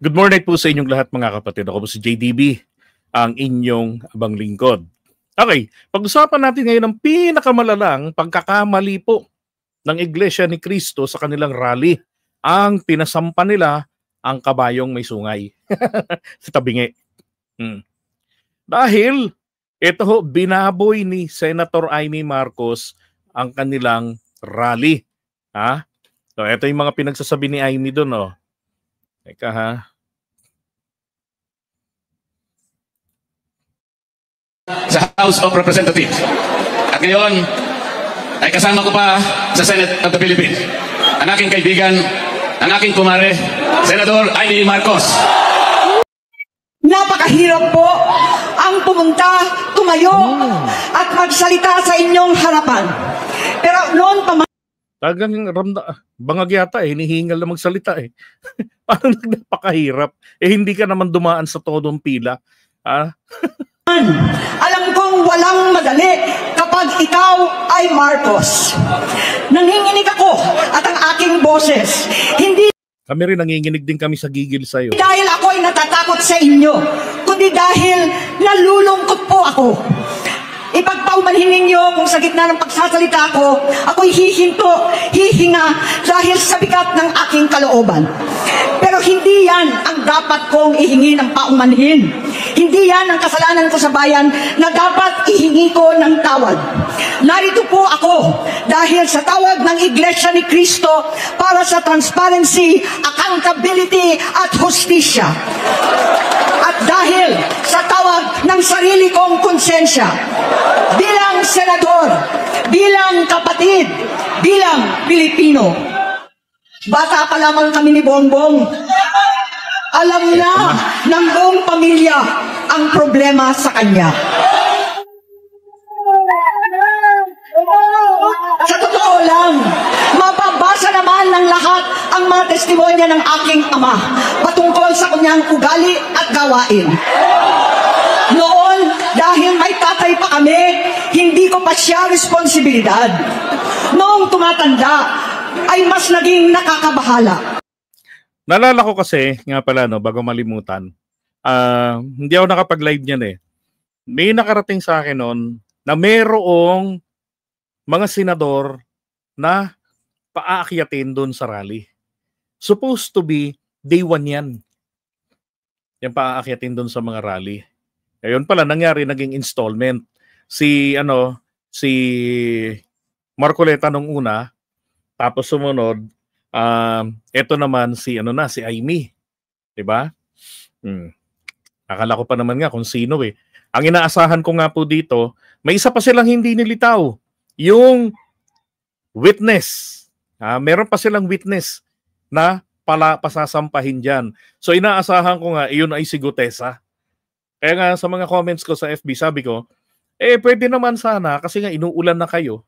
Good morning po sa inyong lahat mga kapatid. Ako po si JDB, ang inyong abang lingkod. Okay, pag-usapan natin ngayon ang pinakamalalang pagkakamali po ng Iglesia ni Cristo sa kanilang rally. Ang pinasampa nila ang kabayong may sungay sa tabingi. Dahil ito ho, binaboy ni Senator Amy Marcos ang kanilang rally. Ha? So, ito yung mga pinagsasabi ni Amy doon. Oh. Teka ha. Sa House of Representatives. At ngayon, ay kasama ko pa sa Senate of the Philippines. Ang aking kaibigan, ang aking kumare, Senator Amy Marcos. Napakahirap po ang pumunta, tumayo, at magsalita sa inyong harapan. Pero noon pa Tagang bangag yata hinihingal na magsalita eh. Parang napakahirap. Hindi ka naman dumaan sa todong pila. alam kong walang madali kapag ikaw ay Marcos. Nanginginig ako at ang aking boses. Hindi Kami rin nanginginig din kami sa gigil sa'yo. dahil ako ay natatakot sa inyo, kundi dahil nalulungkot po ako. Ipagpaumanhin ninyo kung sa gitna ng pagsasalita ko, ako'y hihinga dahil sa bigat ng aking kalooban. Pero hindi yan ang dapat kong ihingi ng paumanhin. Hindi yan ang kasalanan ko sa bayan na dapat ihingi ko ng tawad. Narito po ako dahil sa tawag ng Iglesia ni Cristo para sa transparency, accountability at hustisya. At dahil sa tawag ng sarili kong konsensya, bilang senador, bilang kapatid, bilang Pilipino. Bata pa lamang kami ni Bongbong. Alam na ng buong pamilya ang problema sa kanya. Sa totoo lang, mababasa naman ng lahat ang mga testimonya ng aking ama patungkol sa kanyang ugali at gawain. Noon, dahil may tatay pa kami, hindi ko pa siya responsibilidad. Noong tumatanda, ay mas naging nakakabahala. Naalala ko kasi, nga pala, no, bago malimutan, hindi ako nakapag-live niyan eh. May nakarating sa akin noon na mayroong mga senador na paakyatin doon sa rally. Supposed to be day 1 yan. Yung paakyatin doon sa mga rally. Ngayon pala, nangyari, naging installment. Si Marcoleta nung una, tapos sumunod, ito naman si Amy. Diba? Akala ko pa naman nga kung sino eh. Ang inaasahan ko nga po dito, may isa pa silang hindi nilitaw. Yung witness. Meron pa silang witness na pasasampahin dyan. So inaasahan ko nga, iyon ay si Gutesa. Kaya nga sa mga comments ko sa FB, sabi ko, pwede naman sana kasi nga inuulan na kayo.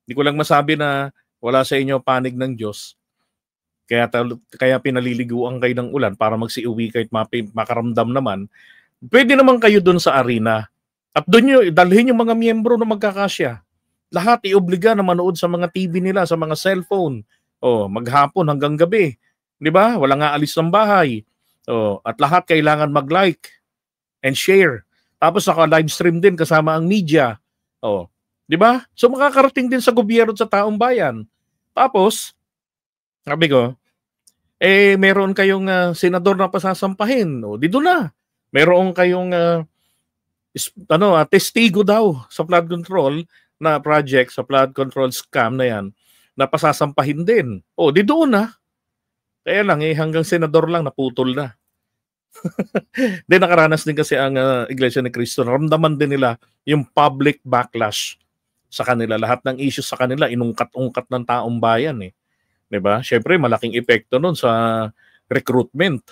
Hindi ko lang masabi na wala sa inyo panig ng Diyos. Kaya pinaliliguan kayo ng ulan para magsiuwi kahit makaramdam naman. Pwede naman kayo doon sa arena. At doon nyo, dalhin yung mga miyembro na magkakasya. Lahat iobliga na manood sa mga TV nila, sa mga cellphone. Maghapon hanggang gabi. Di ba? Wala nga alis ng bahay. At lahat kailangan mag-like and share. Tapos naka-live stream din kasama ang media. Di ba? So makakarating din sa gobyerno at sa taong bayan. Tapos, sabi ko, meron kayong senador na pasasampahin. Dito na. Meron kayong testigo daw sa flood control na project, sa flood control scam na yan, na pasasampahin din. Di doon na. Kaya lang, hanggang senador lang, naputol na. Then nakaranas din kasi ang Iglesia ni Cristo. Ramdaman din nila yung public backlash sa kanila. Lahat ng issues sa kanila, inungkat-ungkat ng taong bayan eh. Diba? Siyempre, malaking epekto nun sa recruitment.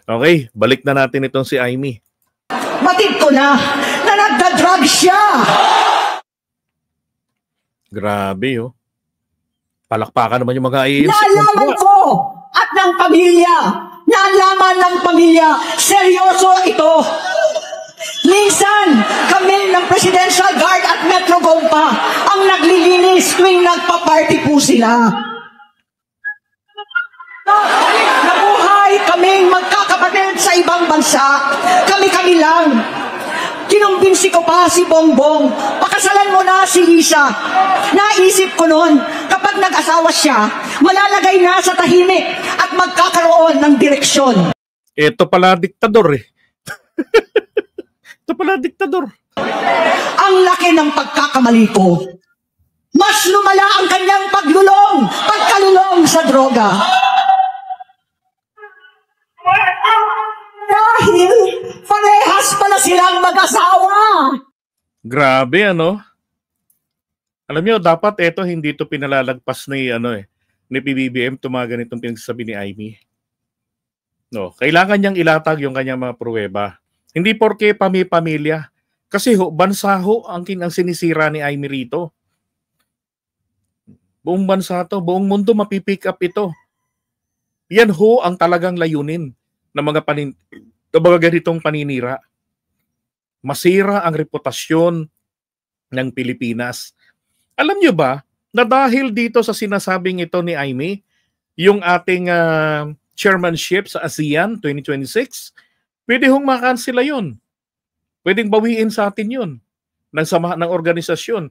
Okay, balik na natin itong si Amy. Batid ko na nagda-drug siya. Grabe Palakpakan naman yung mga IAS. Naalaman ko at ng pamilya. Naalaman ng pamilya. Seryoso ito. Minsan, kami ng Presidential Guard at Metro Gompa ang naglilinis tuwing nagpa-party po sila. Nabuhay kaming magkakapatid sa ibang bansa. Kami-kami lang. Kinumbinsi ko pa si Bongbong, pakasalan mo na si Lisa. Naisip ko noon, kapag nag-asawa siya, malalagay na sa tahimik at magkakaroon ng direksyon. Ito pala diktador eh. Ito pala diktador. Ang laki ng pagkakamali ko. Mas lumala ang kanyang pagkalulong sa droga. Dahil parehas pala silang mag-asawa. Grabe ano. Alam niyo, dapat ito hindi ito pinalalagpas ni ni PBBM tumaga nitong pinagsasabi ni Amy. No, kailangan niyang ilatag yung kanyang mga pruweba. Hindi porke pamilya. Kasi bansa ang sinisira ni Amy rito. Buong bansa to, buong mundo mapipick up ito. Yan ang talagang layunin ng mga ganitong paninira. Masira ang reputasyon ng Pilipinas. Alam niyo ba na dahil dito sa sinasabing ito ni Amy, yung ating chairmanship sa ASEAN 2026, pwede makansela yun. Pwedeng bawiin sa atin yun ng samahan ng organisasyon.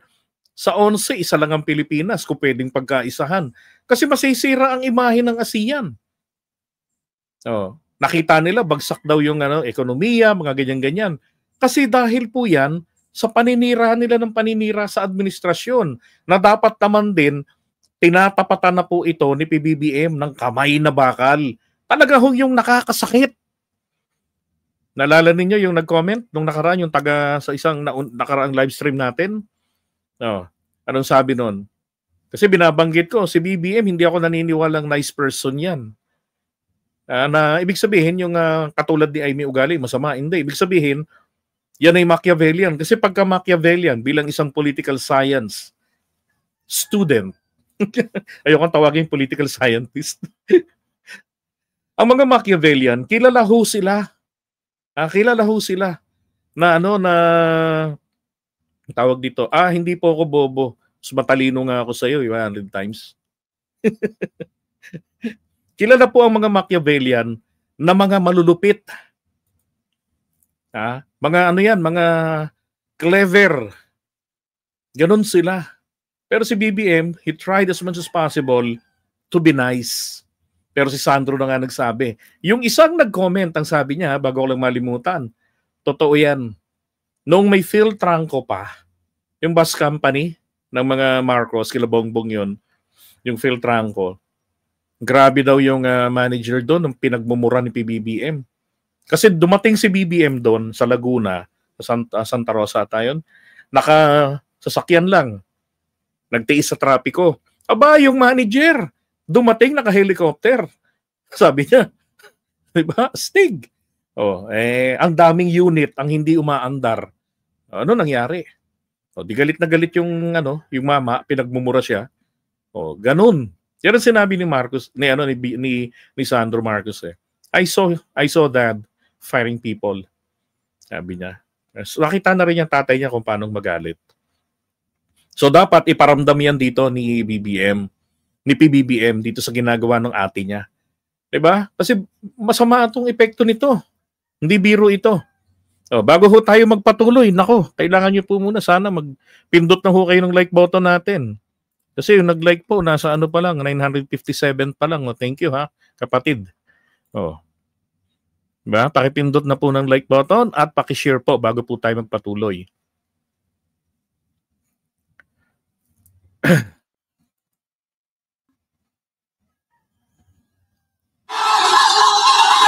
Sa 11, isa lang ang Pilipinas kung pwedeng pagkaisahan. Kasi masisira ang imahe ng ASEAN. Nakita nila, bagsak daw yung ekonomiya, mga ganyan-ganyan. Kasi dahil po yan sa paninira nila ng paninira sa administrasyon na dapat naman din tinatapatan na po ito ni PBBM ng kamay na bakal. Talaga yung nakakasakit. Nalala ninyo yung nag-comment nung nakaraan, yung taga sa isang nakaraang live stream natin? Anong sabi nun? Kasi binabanggit ko, si BBM, hindi ako naniniwalang nice person yan. Na ibig sabihin, yung katulad ni Amy ugali, masama. Hindi. Ibig sabihin, yan ay Machiavellian. Kasi pagka Machiavellian, bilang isang political science student, ayokong tawagin political scientist. Ang mga Machiavellian, kilala ho sila. Kilala ho sila na na tawag dito, hindi po ako bobo. Mas matalino nga ako sa iyo 100 times. Kilala po ang mga Machiavellian na mga malulupit. Mga mga clever. Ganon sila. Pero si BBM, he tried as much as possible to be nice. Pero si Sandro na nga nagsabi. Yung isang nag-comment, ang sabi niya, bago ko lang malimutan, totoo yan. Noong may Phil Trangco pa, yung bus company ng mga Marcos, kila Bongbong yun, yung Phil Trangco, grabe daw yung manager doon, ng pinagmumura ni PBBM. Kasi dumating si BBM doon sa Laguna, sa Santa Rosa tayon, nakasasakyan lang, nagtiis sa trapiko. Aba, yung manager, dumating naka-helicopter. Sabi niya, diba? Stig. Ang daming unit ang hindi umaandar. Ano nangyari? Di galit na galit yung yung mama, pinagmumura siya. Ganun. Yan ang sinabi ni Marcos, ni Sandro Marcos eh. I saw dad firing people. Sabi niya. So, nakita na rin yung tatay niya kung paano magalit. So dapat iparamdam yan dito ni PBBM dito sa ginagawa ng ate niya. 'Di ba? Kasi masama itong epekto nito. Hindi biro ito. Bago ho tayo magpatuloy, nako, kailangan niyo po muna sana magpindot na ho kayo ng like button natin. Kasi yung nag-like po, nasa pa lang, 957 pa lang. Thank you ha, kapatid. Diba? Pakipindot na po ng like button at pakishare po bago po tayo magpatuloy.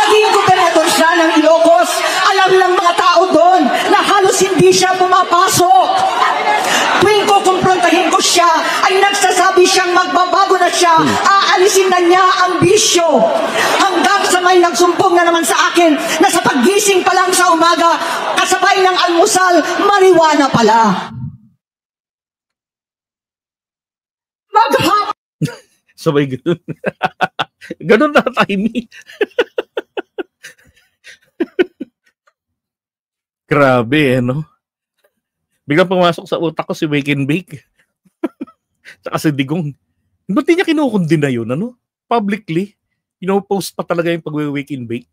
Naging gobernador siya ng Ilocos. Alam ng mga tao doon na halos hindi siya pumapasok. Tuwing kukumprontahin ko siya, ay nagsasabi siyang magbabago na siya. Aalisin na niya ang bisyo. Hanggang sa may nagsumpong na naman sa akin na sa paggising pa lang sa umaga, kasabay ng almusal, marijuana pala. Sabay ganun. Ganun na timing. Grabe, no? Biglang pumasok sa utak ko si Wake and Bake. Tsaka si Digong. Ba't di niya kinukundina yun, Publicly. Pinopost pa talaga yung pagwe-wake and bake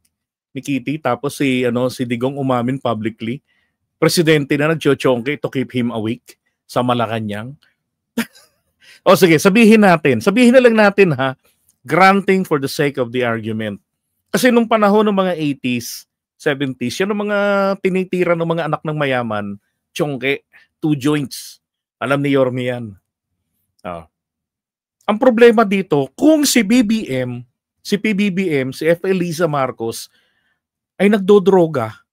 ni Kitty, tapos si Digong umamin publicly. Presidente na nagchochongke to keep him awake sa Malacanang. O sige, sabihin na lang natin ha, granting for the sake of the argument. Kasi nung panahon ng mga 80s, 70s, yan ang mga tinitira ng mga anak ng mayaman, chongke, 2 joints. Alam ni Yorme yan. Ang problema dito, kung si BBM, si PBBM, si F. Eliza Marcos ay nagdodroga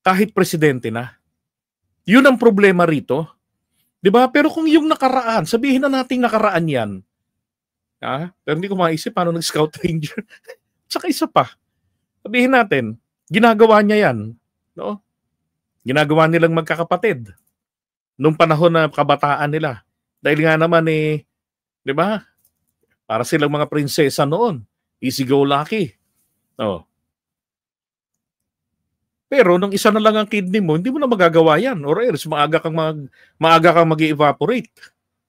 kahit presidente na. Yun ang problema rito. 'Di ba? Pero kung yung nakaraan, sabihin na nating nakaraan 'yan. Pero hindi ko maisip paano nag-scout ranger. Tsaka isa pa. Sabihin natin, ginagawa niya 'yan, no? Ginagawa nilang magkakapatid nung panahon na kabataan nila. Dahil nga naman 'di ba? Para silang mga prinsesa noon. Easy go lucky. Pero nung isa na lang ang kidney mo, hindi mo na magagawa yan. Or else, maaga kang mag-evaporate.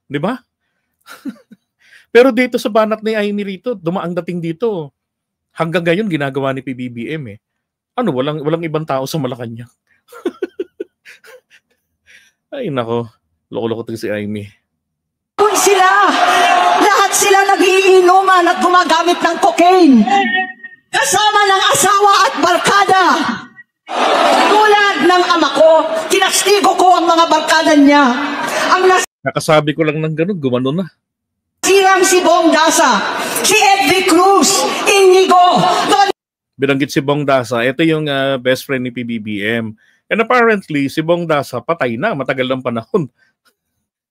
Di ba? Pero dito sa banat ni Amy rito, dumaang dating dito. Hanggang ngayon, ginagawa ni PBBM walang ibang tao sa Malacanang. Ay nako, loko-loko to si Amy. Kung lahat sila nagiinuman at gumagamit ng cocaine. Kasama ng asawa at barkada. Tulad ng ama ko, kinastigo ko ang mga barkada niya. Ang nakasabi ko lang ng ganun, gumano na. Nasirang si Bong Dasa, si Edric Cruz, Inigo, binanggit si Bong Dasa, ito yung best friend ni PBBM. And apparently, si Bong Dasa patay na, matagal ng panahon.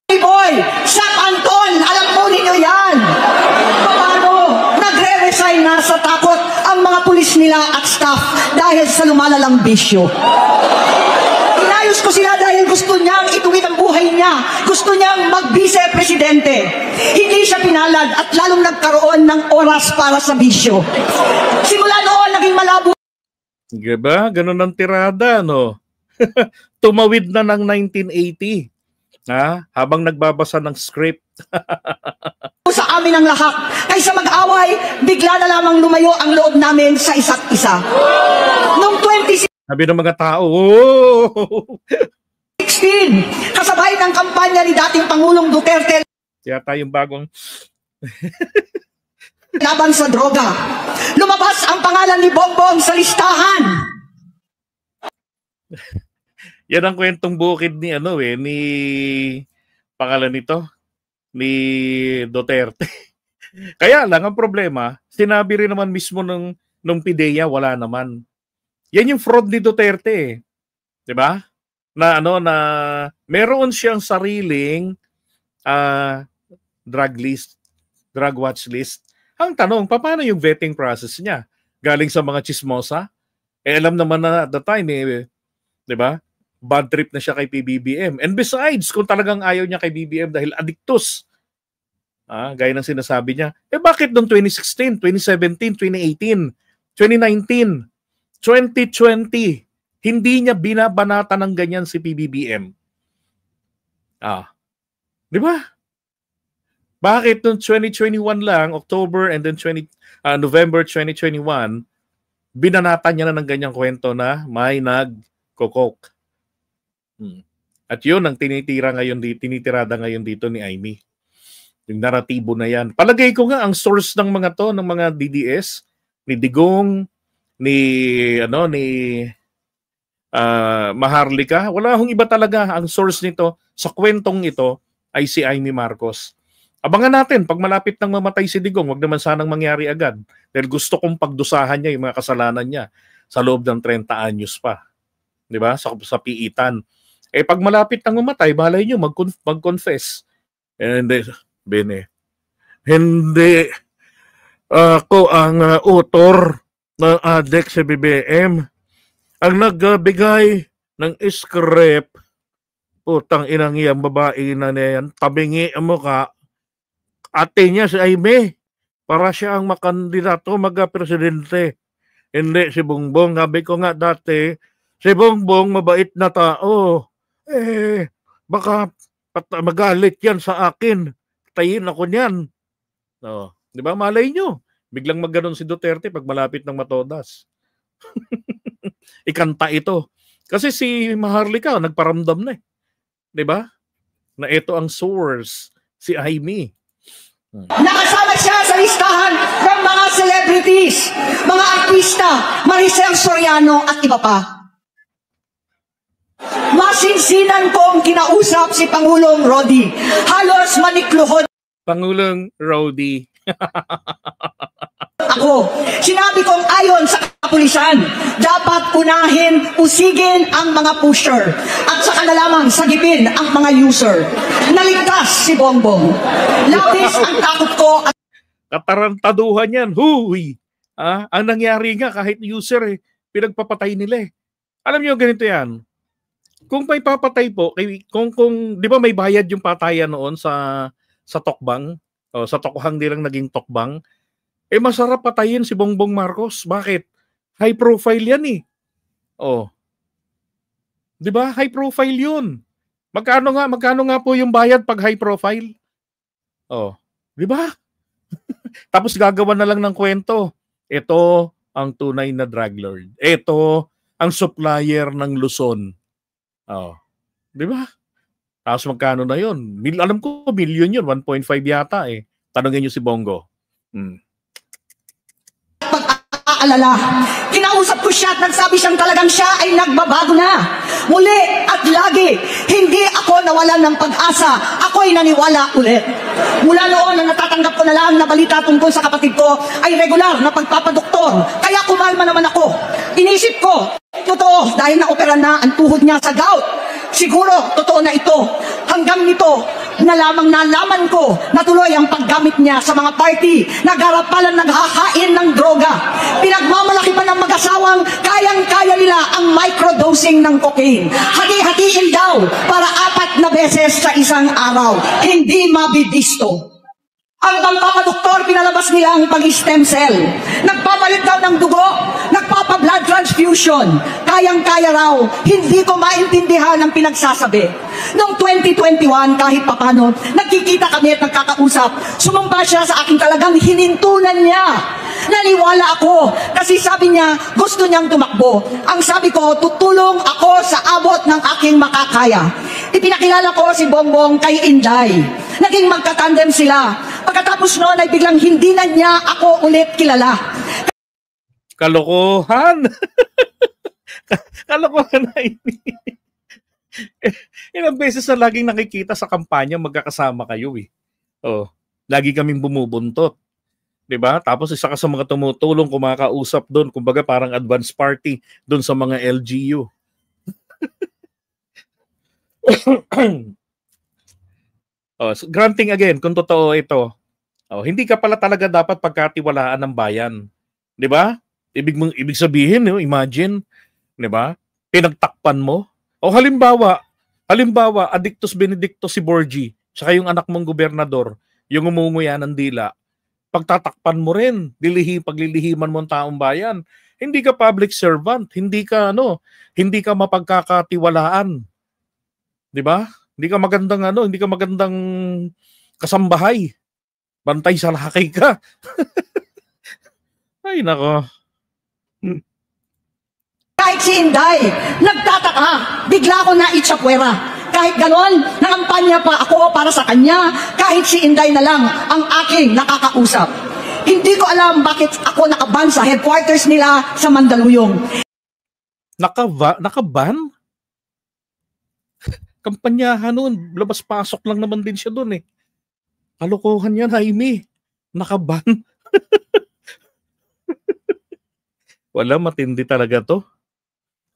Boy, Shaq Anton, alam mo ninyo yan. Paano nagre-resign na sa takot ang mga pulis nila at staff dahil sa lumalalang bisyo. Inayos ko sila dahil gusto niyang ituwid ang buhay niya. Gusto niyang mag-vice-presidente. Hindi siya pinalad at lalong nagkaroon ng oras para sa bisyo. Simula noon, naging malabo. Diba? Ganun ang tirada, no? Tumawid na ng 1980. Habang nagbabasa ng script. Sa amin ang lahat. Kaysa mag-away, bigla na lamang lumayo ang loob namin sa isa't isa. Noong 2016, sabi ng mga tao, 16, kasabay ng kampanya ni dating Pangulong Duterte yata yung bagong laban sa droga. Lumabas ang pangalan ni Bongbong sa listahan. Yan ang kwentong bukid ni ni pangalan nito, ni Duterte. Kaya lang ang problema, sinabi rin naman mismo nung PIDEA, wala naman. Yan yung fraud ni Duterte, 'di ba? Na meron siyang sariling drug watch list. Ang tanong, paano yung vetting process niya? Galing sa mga chismosa? Alam naman na at the time 'di ba? Bad trip na siya kay PBBM. And besides, kung talagang ayaw niya kay BBM dahil addictus, gaya ng sinasabi niya, bakit noong 2016, 2017, 2018, 2019, 2020, hindi niya binabanata ng ganyan si PBBM? Di ba? Bakit noong 2021 lang, October and then November 2021, binanata niya na ng ganyang kwento na may nagkokok? At yun ang tinitirada ngayon dito ni Amy. Yung naratibo na yan. Palagay ko nga ang source ng mga DDS, ni Digong, ni Maharlika, wala hong iba talaga. Ang source nito sa kwentong ito ay si Amy Marcos. Abangan natin, pag malapit nang mamatay si Digong, wag naman sanang mangyari agad. Dahil gusto kong pagdusahan niya yung mga kasalanan niya sa loob ng 30 anyos pa. Di ba? Sa piitan. Pag malapit nang mamatay, balay nyo mag-confess. Hindi, hindi ako ang author ng ADEC sa BBM. Ang nagbigay ng script, putang inang iyang babae na yan, tabingi ang mukha, ate niya si Amy, para siya ang makandidato magka-presidente. Hindi si Bongbong. Sabi ko nga dati, si Bongbong mabait na tao. Baka magalit yan sa akin. Tayin ako niyan. Di ba? Malay nyo. Biglang magganon si Duterte pag malapit ng matodas. Ikanta ito. Kasi si Maharlika nagparamdam na eh. 'Di ba? Na ito ang source, si Amy. Nakasama siya sa listahan ng mga celebrities, mga artista, Maricel Soriano at iba pa. Masinsinan kong kinausap si Pangulong Rodi. Halos manikluhod Pangulong Rodi. ako. Sinabi kong ayon sa kapulisan, dapat unahin, usigin ang mga pusher at saka na lamang sagipin ang mga user. Naligtas si Bongbong. Labis ang takot ko at Katarantaduhan yan. Huy! Ang nangyari nga kahit user pinagpapatay nila eh. Alam niyo ganito yan. Kung may papatay po, kung di ba may bayad yung patayan noon sa Tokbang, o sa Tokhang nilang naging Tokbang, masarap patayin si Bongbong Marcos. Bakit? High profile yan eh. Oh. Di ba? High profile yun. Magkano nga po yung bayad pag high profile? Oh. Di ba? Tapos gagawa na lang ng kwento. Ito ang tunay na drug lord. Ito ang supplier ng Luzon. Oh. Di ba? Tapos magkano na yun? Alam ko, million yun. 1.5 yata eh. Tanungin nyo si Bongo. pag-aalala. Kinausap ko siya at nagsabi siyang talagang siya ay nagbabago na. Muli at lagi, hindi ako nawalan ng pag-asa. Ako'y naniwala ulit. Mula noon na natatanggap ko na lang na balita tungkol sa kapatid ko ay regular na pagpapadoktor. Kaya kumalma naman ako. Inisip ko, totoo dahil na-opera na ang tuhod niya sa gout. Siguro, totoo na ito. Hanggang nito, nalaman ko na tuloy ang paggamit niya sa mga party. Nagarapalan naghahain ng droga. Pinagmamalaki pa ng mag-asawang kayang-kaya nila ang microdosing ng cocaine. Hati-hatiin daw para 4 na beses sa isang araw. Hindi mabibisto. Ang pagpapadoktor, pinalabas nila ang pag-stem cell. Nagpapalit daw ng dugo, nagpapa-blood transfusion. Kayang-kaya raw, hindi ko maintindihan ang pinagsasabi. Noong 2021, kahit papano, nagkikita kami at nagkakausap. Sumamba siya sa akin, talagang hinintunan niya. Naniwala ako kasi sabi niya gusto niyang tumakbo. Ang sabi ko, tutulong ako sa abot ng aking makakaya. Ipinakilala ko si Bongbong kay Inday. Naging magkatandem sila. Pagkatapos noon ay biglang hindi na niya ako ulit kilala. Kalokohan! Kalokohan na ini. Ilang beses na laging nakikita sa kampanya magkakasama kayo eh. Oh, lagi kaming bumubuntot. 'Di ba? Tapos isa ka sa mga tumutulong kumakausap doon, kumbaga parang advance party doon sa mga LGU. So granting again, kung totoo ito, hindi ka pala talaga dapat pagkatiwalaan ng bayan. 'Di ba? Ibig sabihin, imagine, 'di ba? Pinagtakpan mo. O halimbawa, Addictus Benedictus si Borgie, saka yung anak mong gobernador, yung umunguya ng dila, pagtatakpan mo rin, paglilihiman mo ang taong bayan. Hindi ka public servant, hindi ka mapagkakatiwalaan. 'Di ba? Hindi ka magandang kasambahay. Bantay sa lakay ka. Ay nako. Kahit si Inday, nagtataka, bigla ko na itsapwera. Kahit ganon, nangampanya pa ako para sa kanya, kahit si Inday na lang ang aking nakakausap. Hindi ko alam bakit ako nakaban sa headquarters nila sa Mandaluyong. Nakaban? Kampanyahan noon, labas-pasok lang naman din siya doon eh. Kalokohan yan, Jaime. Nakaban. Wala, matindi talaga to.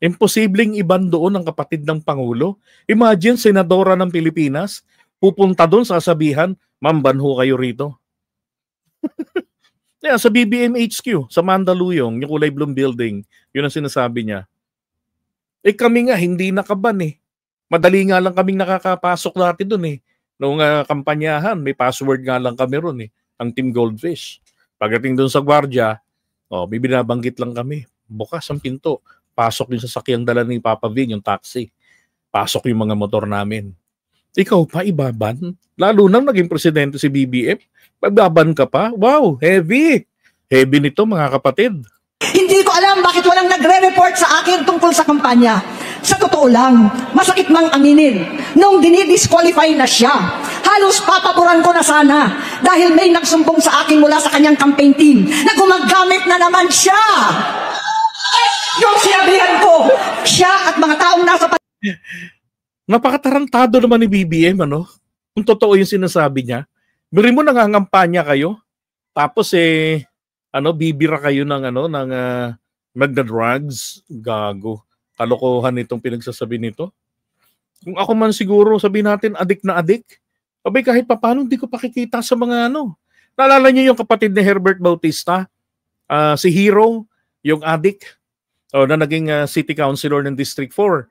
Imposibleng iban doon ang kapatid ng Pangulo. Imagine, senadora ng Pilipinas, pupunta doon sa sasabihan, ma'am, banho kayo rito. Yeah, sa BBM HQ, sa Mandaluyong, yung kulay bloom building, yun ang sinasabi niya. Kami nga, hindi nakaban eh. Madali nga lang kaming nakakapasok dati doon eh. Noong kampanyahan, may password nga lang kami ron eh. Ang Team Goldfish. Pagdating doon sa gwardiya, may binabanggit lang kami. Bukas ang pinto. Pasok yung sasakyang dala ni Papa Vin, yung taxi. Pasok yung mga motor namin. Ikaw pa, ibaban? Lalo nang naging presidente si BBM, pagbaban ka pa? Wow, heavy! Heavy nito mga kapatid. Hindi ko alam bakit walang nagre-report sa akin tungkol sa kampanya. Sa totoo lang, masakit mang aminin, nung dinidisqualify na siya, halos papaboran ko na sana dahil may nagsumbong sa akin mula sa kanyang campaign team na gumagamit na naman siya. Yung sinabihan ko, siya at mga taong nasa Napakatarantado naman ni BBM, ano? Kung totoo yung sinasabi niya. Biri mo nangangampanya kayo, tapos bibira kayo ng magda-drugs, gago. Kalokohan itong pinagsasabi nito. Kung ako man siguro, sabihin natin, adik na adik. Abay, kahit papaano, hindi ko pakikita sa mga Naalala niyo yung kapatid ni Herbert Bautista? Si Hero, yung adik, na naging city councilor ng District 4.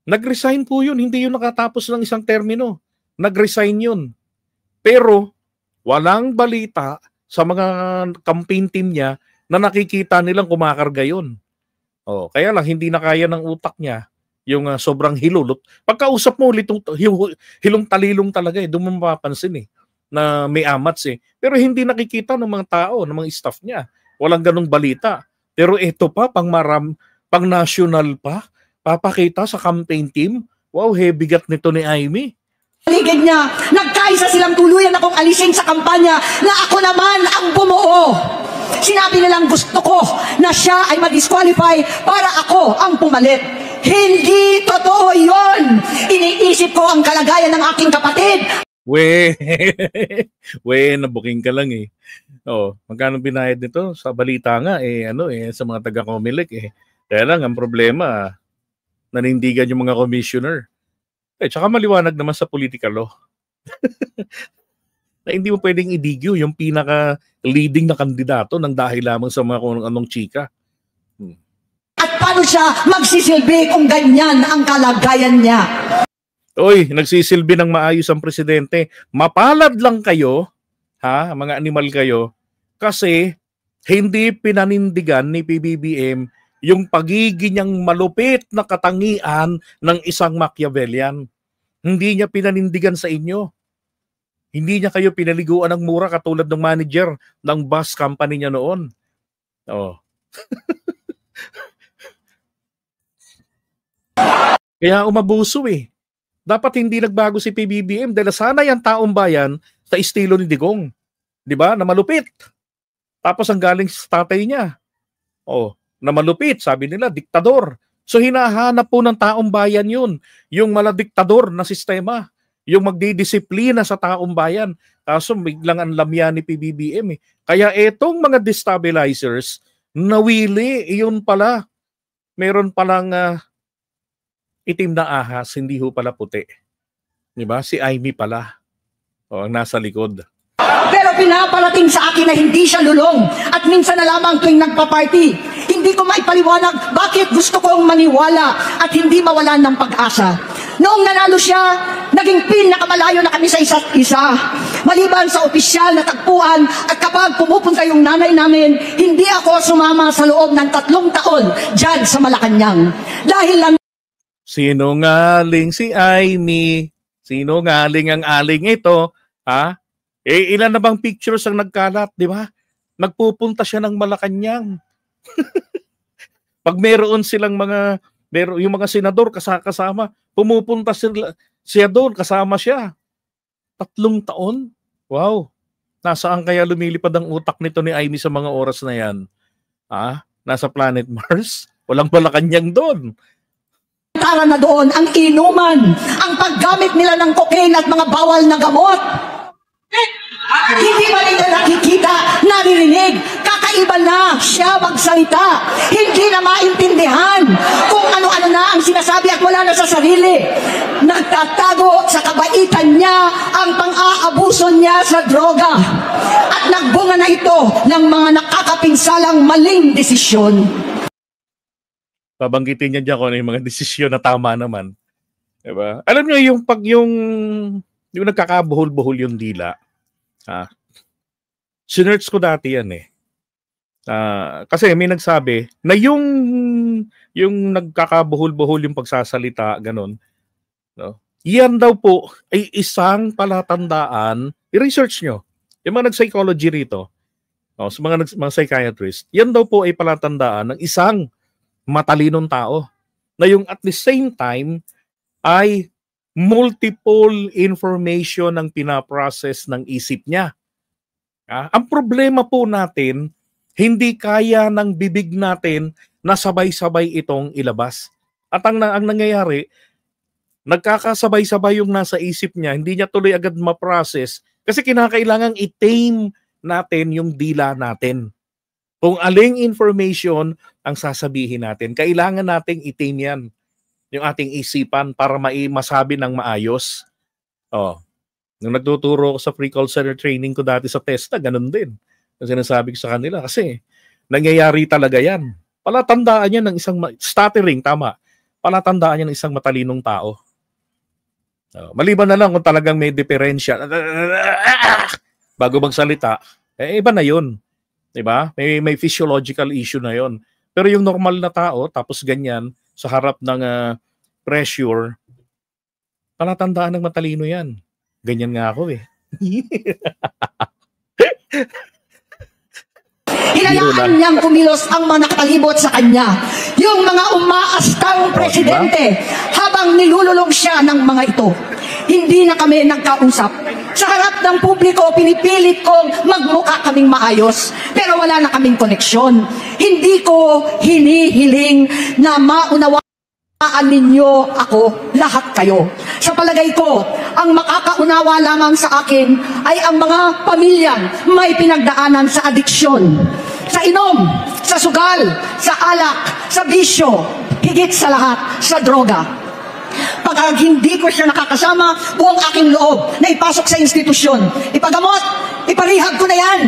Nag-resign po yun. Hindi yun nakatapos ng isang termino. Nag-resign yun. Pero, walang balita sa mga campaign team niya na nakikita nilang kumakarga yun. Kaya lang, hindi na kaya ng utak niya yung sobrang hilulot. Pagkausap mo ulit, hilong talilong talaga doon mo mapapansin na may amats Pero hindi nakikita ng mga tao, ng mga staff niya. Walang ganong balita. Pero ito pa, pang national pa, papakita sa campaign team. Wow, heavy gat nito ni Amy. paligid niya, nagkaisa silang tuluyan akong alisin sa kampanya na ako naman ang bumuo. Sinabi nilang gusto ko na siya ay ma-disqualify para ako ang pumalit. Hindi totoo yon. Iniisip ko ang kalagayan ng aking kapatid. Nabuking ka lang magkano binayad nito? Sa balita nga sa mga taga-Comelec Kaya lang ang problema, nanindigan yung mga commissioner. Tsaka maliwanag naman sa political law. Na hindi mo pwedeng idigyo yung pinaka-leading na kandidato ng dahil lamang sa mga kung anong chika. At paano siya magsisilbi kung ganyan ang kalagayan niya? Nagsisilbi ng maayos ang presidente. Mapalad lang kayo, mga animal kayo, kasi hindi pinanindigan ni PBBM yung pagiging niyang malupit na katangian ng isang Machiavellian. Hindi niya pinanindigan sa inyo. Hindi niya kayo pinaliguan ng mura katulad ng manager ng bus company niya noon. Kaya umabuso Dapat hindi nagbago si PBBM dahil sana yung taong bayan sa estilo ni Digong. 'Di ba? Na malupit. Tapos ang galing sa tatay niya. Na malupit, sabi nila, diktador. So hinahanap po ng taong bayan yun. Yung maladiktador na sistema. Yung magdidisiplina sa taong bayan. Kaso biglang ang lamyan ni PBBM Kaya etong mga destabilizers, nawili, yun pala. Meron palang itim na ahas, hindi ho pala puti. Diba? Si Amy pala. Ang nasa likod. Pero pinapalating sa akin na hindi siya lulong at minsan na lamang tuwing nagpa-party. Hindi ko maipaliwanag bakit gusto kong maniwala at hindi mawalan ng pag-asa. Noong nanalo siya, naging pinakamalayo na kami sa isa't isa. Maliban sa opisyal na tagpuan at kapag pumupunta yung nanay namin, hindi ako sumama sa loob ng 3 taon dyan sa Malacanang. Dahil lang sinungaling si Amy. Sinungaling ang aling ito. Ilan na bang pictures ang nagkalat, di ba? Nagpupunta siya ng Malacanang. Pag meron silang yung mga senador kasama, pumupunta siya doon, kasama siya. 3 taon? Wow. Nasaan kaya lumilipad ang utak nito ni Amy sa mga oras na yan? Nasa planet Mars? Walang Malacanang doon. tara na doon ang inuman, ang paggamit nila ng cocaine at mga bawal na gamot. Hindi ba nila nakikita, naririnig, kakaiba na siya magsalita, hindi na maintindihan kung ano-ano na ang sinasabi at wala na sa sarili. Nagtatago sa kabaitan niya ang pang-aabuso niya sa droga at nagbunga na ito ng mga nakakapinsalang maling desisyon. Babanggitin niya dyan kung ano yung mga desisyon na tama naman. Diba? Alam niyo yung nagkakabuhol-buhol yung dila. Sinerch ko dati yan kasi may nagsabi na yung nagkakabuhol-buhol yung pagsasalita, ganun. No? Yan daw po ay isang palatandaan, i-research nyo. Yung mga nag-psychology rito, Sa mga psychiatrist, yan daw po ay palatandaan ng isang matalinong tao na yung at the same time ay multiple information ang pinaprocess ng isip niya. Ang problema po natin, hindi kaya ng bibig natin na sabay-sabay itong ilabas. At ang nangyayari, nagkakasabay-sabay yung nasa isip niya, hindi niya tuloy agad ma-process kasi kinakailangang i-tame natin yung dila natin. Kung aling information ang sasabihin natin, kailangan nating i-tame yan, yung ating isipan para masabi ng maayos. Nung nagtuturo ko sa pre-call center training ko dati sa TESTA, ganun din. Ang sinasabi ko sa kanila kasi nangyayari talaga yan. Palatandaan yan ng isang, stuttering, tama. Palatandaan yan ng isang matalinong tao. Maliban na lang kung talagang may diferensya. Bago magsalita, iba na yun. Diba? May physiological issue na yun. Pero yung normal na tao, tapos ganyan, sa harap ng pressure, palatandaan ng matalino yan. Ganyan nga ako eh. Hinayaan niyang kumilos ang mga nakapalibot sa kanya. Yung mga umaastang presidente habang nilululong siya ng mga ito. Hindi na kami nagkausap. Sa harap ng publiko, pinipilit kong magmukha kaming maayos. Pero wala na kaming koneksyon. Hindi ko hinihiling na maunawaan ninyo ako, lahat kayo. Sa palagay ko, ang makakaunawa lamang sa akin ay ang mga pamilyang may pinagdaanan sa adiksyon, sa inom, sa sugal, sa alak, sa bisyo, higit sa lahat, sa droga. Pag hindi ko siya nakakasama, buong aking loob na ipasok sa institusyon, ipagamot, iparihab ko na yan.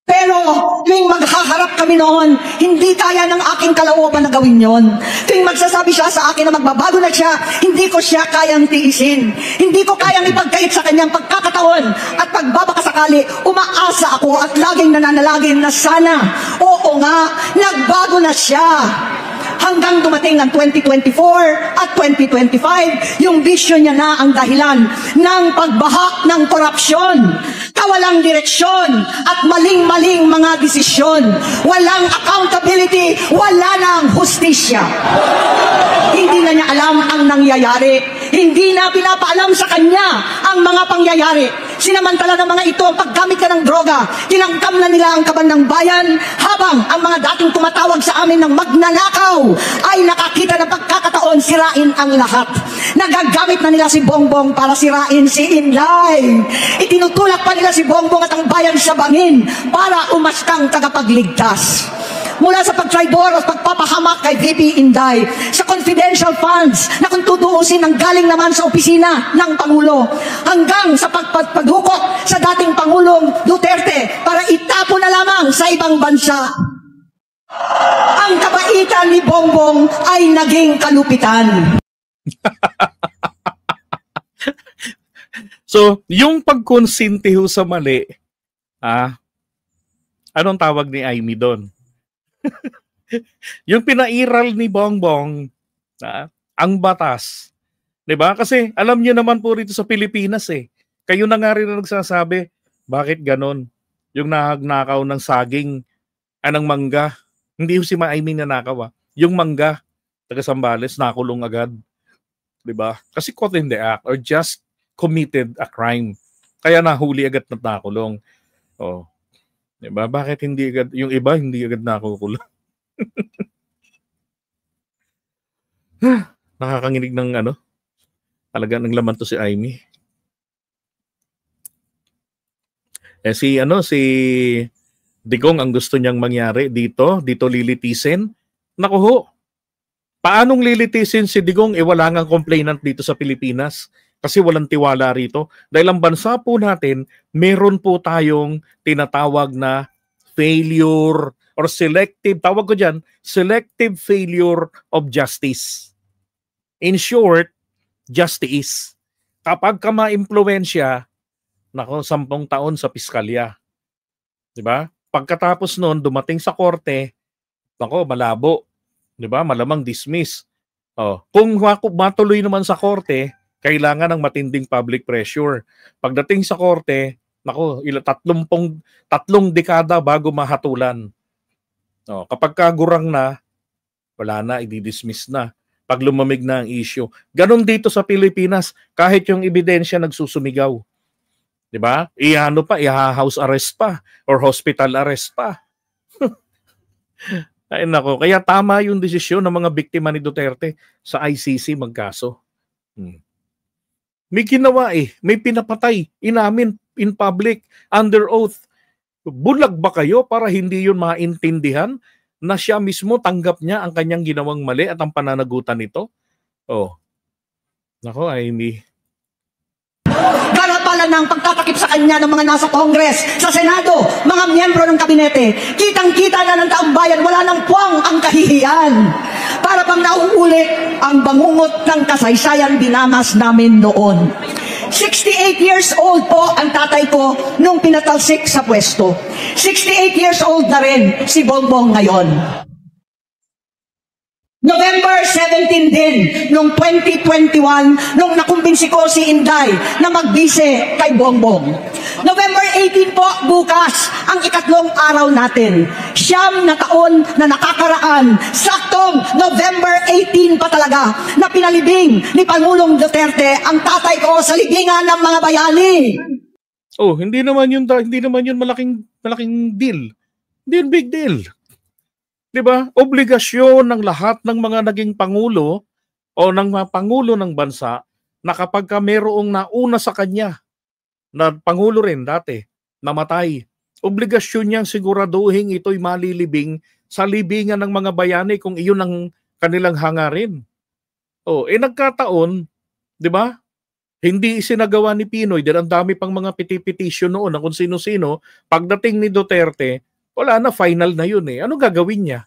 Pero tuwing maghaharap kami noon, hindi kaya ng aking kalooban na gawin yon. Tuwing magsasabi siya sa akin na magbabago na siya, hindi ko siya kayang tiisin. Hindi ko kayang ipagkait sa kanyang pagkakataon at pagbabakasakali, umaasa ako at laging nananalangin na sana, oo nga, nagbago na siya. Hanggang dumating ang 2024 at 2025, yung vision niya na ang dahilan ng pagbahak ng korupsyon, kawalang direksyon at maling-maling mga desisyon. Walang accountability, wala nang hustisya. Hindi na niya alam ang nangyayari. Hindi na pinapaalam sa kanya ang mga pangyayari. Sinamantala ng mga ito ang paggamit ka ng droga. Tinangkam na nila ang kaban ng bayan habang ang mga dating tumatawag sa amin ng magnanakaw ay nakakita ng pagkakataon sirain ang lahat. Nagagamit na nila si Bongbong para sirain si Inday. Itinutulak pa nila si Bongbong at ang bayan sa bangin para umastang tagapagligtas. Mula sa pag-tribor at pagpapahamak kay VP Inday, sa confidential funds na kung tutuusin ang galing naman sa opisina ng Pangulo, hanggang sa pagpadukot sa dating Pangulong Duterte para itapo na lamang sa ibang bansa. Ang kabaitan ni Bongbong ay naging kalupitan. So, yung pagkonsinti ho sa mali, anong tawag ni Amy doon? Yung pinairal ni Bongbong, ang batas. 'Di ba? Kasi alam niyo naman po rito sa Pilipinas kayo na nga rin na nagsasabi, bakit ganon? Yung nagnakaw ng saging, ng mangga. Hindi yung si Amy nanakaw yung mangga, taga Sambales, nakulong agad. 'Di ba? Kasi caught in the act or just committed a crime. Kaya nahuli agad na nakulong. Oh. 'Di ba? Bakit hindi agad yung iba hindi agad nakukulong? Nakakanginig ng talaga ng laman to si Amy. Si Digong ang gusto niyang mangyari dito lilitisin. Naku ho. Paanong lilitisin si Digong? Wala ngang complainant dito sa Pilipinas kasi walang tiwala rito. Dahil ang bansa po natin, meron po tayong tinatawag na failure or selective, tawag ko dyan, selective failure of justice. In short, justice. Kapag ka ma-impluwensya, 10 taon sa piskalya. Diba? Pagkatapos noon, dumating sa korte, malabo. Diba? Malamang dismiss. Kung matuloy naman sa korte, kailangan ng matinding public pressure. Pagdating sa korte, Nako, tatlong dekada bago mahatulan. Kapag kagurang na, wala na, i-dismiss na. Pag lumamig na ang issue. Ganon dito sa Pilipinas, kahit yung ebidensya nagsusumigaw. 'Di ba? Iha-house arrest pa or hospital arrest pa. Ay nako, kaya tama yung desisyon ng mga biktima ni Duterte sa ICC magkaso. May ginawa may pinapatay, inamin in public, under oath. Bulag ba kayo para hindi yun maintindihan na siya mismo tanggap niya ang kanyang ginawang mali at ang pananagutan nito? Nako, Amy. Garapalan ng pagtatakip sa kanya ng mga nasa Congress, sa Senado, mga miyembro ng kabinete. Kitang-kita na ng taong bayan, wala nang puwang ang kahihiyan. Para bang nauulit ang bangungot ng kasaysayan dinamas namin noon. 68 years old po ang tatay ko nung pinatalsik sa pwesto. 68 years old na rin si Bongbong ngayon. November 17 din, nung 2021, nung nakumbinsi ko si Inday na magbise kay Bongbong. November 18 po, bukas, ang ikatlong araw natin. 9 na taon na nakakaraan, saktong November 18 pa talaga, na pinalibing ni Pangulong Duterte ang tatay ko sa libingan ng mga bayani. Hindi naman yun malaking deal. Hindi yun big deal. 'Di ba? Obligasyon ng lahat ng mga naging pangulo o ng mga pangulo ng bansa na kapag mayroong nauna sa kanya na pangulo rin dati, namatay, obligasyon niyang siguraduhin ito'y malilibing sa libingan ng mga bayani kung iyon ang kanilang hangarin. Nagkataon, 'di ba? Hindi isinagawa ni Pinoy dahil ang dami pang mga petition noon na kung sino-sino. Pagdating ni Duterte, wala na, final na yun Ano gagawin niya?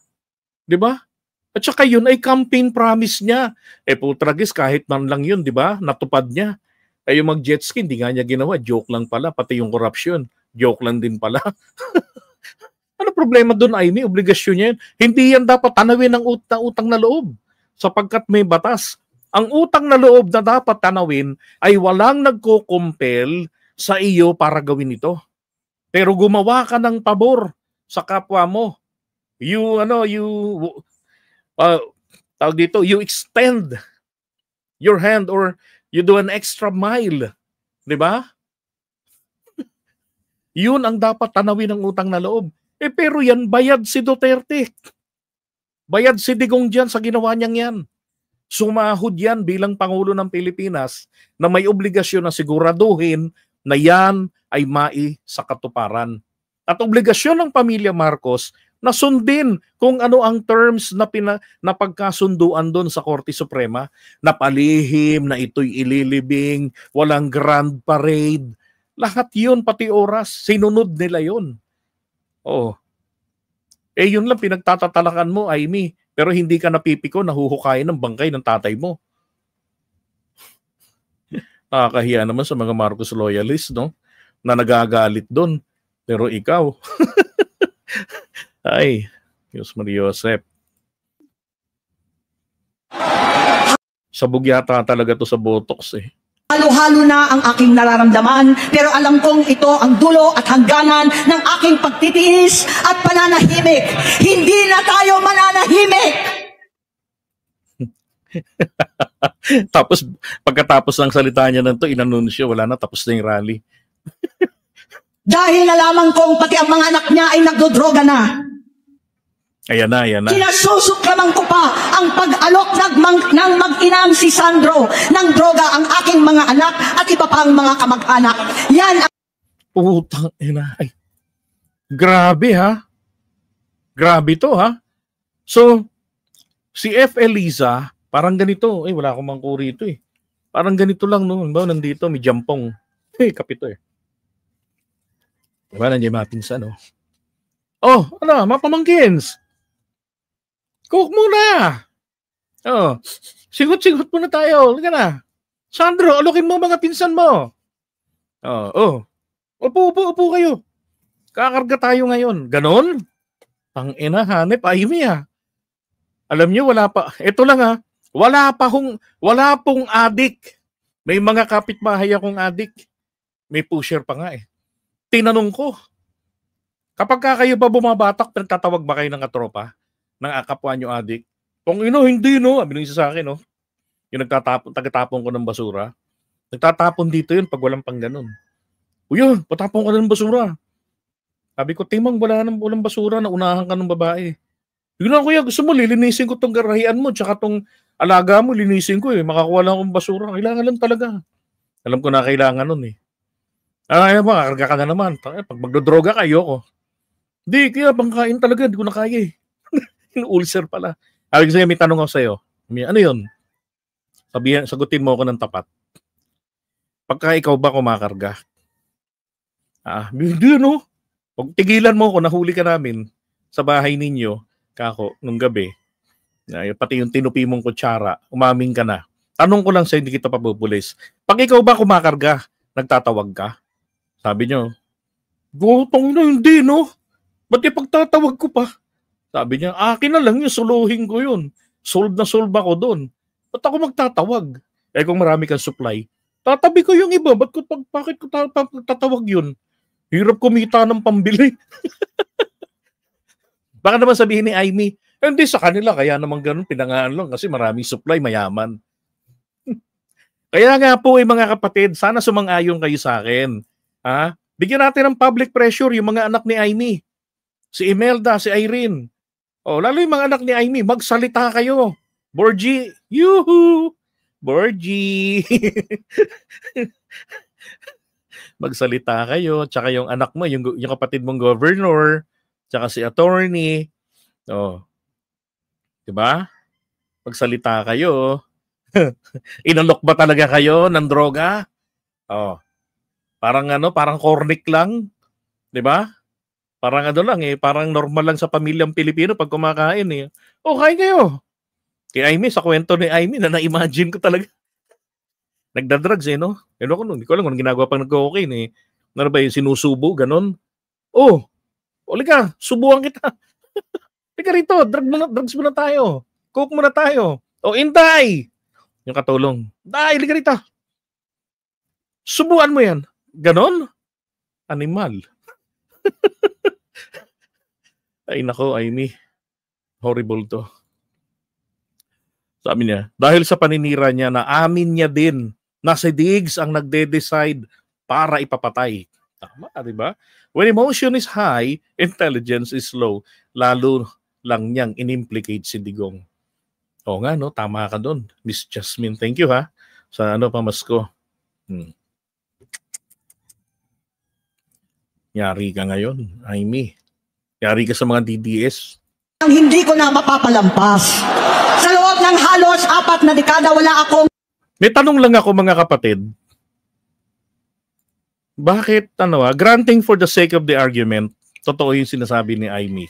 'Di ba? At saka yun ay campaign promise niya. Putragis, kahit man lang yun, 'di ba? Natupad niya. Yung mag-jet ski, hindi nga niya ginawa. Joke lang pala. Pati yung corruption, joke lang din pala. Ano problema doon, Amy? Obligasyon niya yun. Hindi yan dapat tanawin ng utang na loob. Sapagkat may batas. Ang utang na loob na dapat tanawin ay walang nagko-compel sa iyo para gawin ito. Pero gumawa ka ng pabor sa kapwa mo. You extend your hand or you do an extra mile. 'Di ba? Yun ang dapat tanawin ng utang na loob. Pero yan, bayad si Duterte. Bayad si Digong dyan sa ginawa niyang yan. Sumahod yan bilang Pangulo ng Pilipinas na may obligasyon na siguraduhin na yan ay sa katuparan. At obligasyon ng pamilya Marcos na sundin kung ano ang terms na pagkasunduan doon sa Korte Suprema, na palihim, na ito'y ililibing, walang grand parade. Lahat yun, pati oras, sinunod nila yun. Yun lang pinagtatatalakan mo, Amy, pero hindi ka napipiko, nahuhukayin ng bangkay ng tatay mo. Nakakahiya naman sa mga Marcos loyalists, no? Na nagagalit doon. Pero ikaw, ay, Diyos Maria Josep. Sabog yata talaga to sa Botox Halo-halo na ang aking nararamdaman, pero alam kong ito ang dulo at hangganan ng aking pagtitiis at pananahimik. Hindi na tayo mananahimik! Tapos, pagkatapos ng salita niya nito, inanunsyo, wala na, tapos na yung rally. Dahil nalaman kong pati ang mga anak niya ay nagdodroga na. Ayan na. Kinasusuklaman ko pa ang pag-alok ng mag-inang si Sandro ng droga ang aking mga anak at iba pang mga kamag-anak. Yan ang... Putang ina. Ay, grabe ha. Grabe to ha. So, si F. Eliza, parang ganito. Wala akong mangko rito Parang ganito lang, no? Nandito, may jampong. Kapito Diba, nandiyan mapinsan, no? Mapamangkins. Cook muna. Sigot-sigot muna tayo. Halika na. Sandro, alokin mo mga pinsan mo. Upo kayo. Kakarga tayo ngayon. Ganon? Tangina, hanep, Amy Alam niyo, wala pa. Ito lang wala pong adik. May mga kapitbahay akong adik. May pusher pa nga Tinanong ko, kapag kayo ba bumabatak, nagtatawag ba kayo ng katropa? Ng kapwa nyo adik? Kung hindi, no? Sabi nung isa sa akin, no? Yung tagatapon ko ng basura. Nagtatapon dito yun pag walang pang ganun. Uy, patapon ka ng basura. Sabi ko, Timang, walang basura, naunahan ka ng babae. Yun na, kuya, gusto mo, lilinisin ko tong garahian mo, tsaka tong alaga mo, linisin ko eh. Makakuha lang akong basura. Kailangan lang talaga. Alam ko na kailangan nun eh. Ay, karga ka na naman. Pag magdodroga kayo ko. Di, kaya bangkain talaga, hindi ko na kaya eh. Ulcer pala. Sabi ko sa'yo, may tanong ako sa'yo. Ano yun? Sagutin mo ako ng tapat. Pagka ikaw ba kumakarga? Hindi, no? Pag tigilan mo ako, nahuli ka namin sa bahay ninyo, kako, nung gabi, pati yung tinupi mong kutsara, umaming ka na. Tanong ko lang sa'yo, hindi kita pabubulis. Pag ikaw ba kumakarga, nagtatawag ka? Sabi nyo, gutong na, hindi, no? Ba't ipagtatawag ko pa? Sabi niya, akin na lang yun, suluhin ko yun. Solve na solve ako doon. Ba't ako magtatawag? Kung marami kang supply, tatabi ko yung iba. Bakit ko tatawag yun? Hirap kumita ng pambili. Baka naman sabihin ni Aimee, hindi sa kanila, kaya naman ganun, pinangaan lang kasi maraming supply, mayaman. Kaya nga po mga kapatid, sana sumang-ayon kayo sa akin. Bigyan natin ng public pressure yung mga anak ni Aimee. Si Imelda, si Irene. Lalo yung mga anak ni Aimee, magsalita kayo. Borgie, yuhu! Borgie! Magsalita kayo. Tsaka yung anak mo, yung kapatid mong governor, tsaka si attorney. Diba? Magsalita kayo. Inalok ba talaga kayo ng droga? Parang cornic lang. Diba? Parang lang parang normal lang sa pamilyang Pilipino pag kumakain eh. Kain kayo. Kay Aimee, sa kwento ni Aimee, na-imagine ko talaga. Nagdadrugs no? Hindi ko alam kung ginagawa pang nag-cocaine eh. Ano ba yung sinusubo, ganon? Halika, subuhan kita. Halika rito, drugs muna tayo. Coke muna tayo. Inday! Yung katulong. Day, halika rito. Subuhan mo yan. Ganon? Animal. Ay nako, Aimee. Horrible to. Sabi niya, dahil sa paninira niya na amin niya din na si Diggs ang nagde-decide para ipapatay. Tama, di ba? When emotion is high, intelligence is low. Lalo lang niyang inimplicate si Digong. Nga, no? Tama ka doon. Miss Jasmine, thank you ha. Sa pamasko. Yari ka ngayon, Aimee. Yari ka sa mga DDS. Ang hindi ko na mapapalampas. Sa loob ng halos 4 na dekada, wala akong... May tanong lang ako mga kapatid. Bakit, granting for the sake of the argument, totoo yung sinasabi ni Aimee.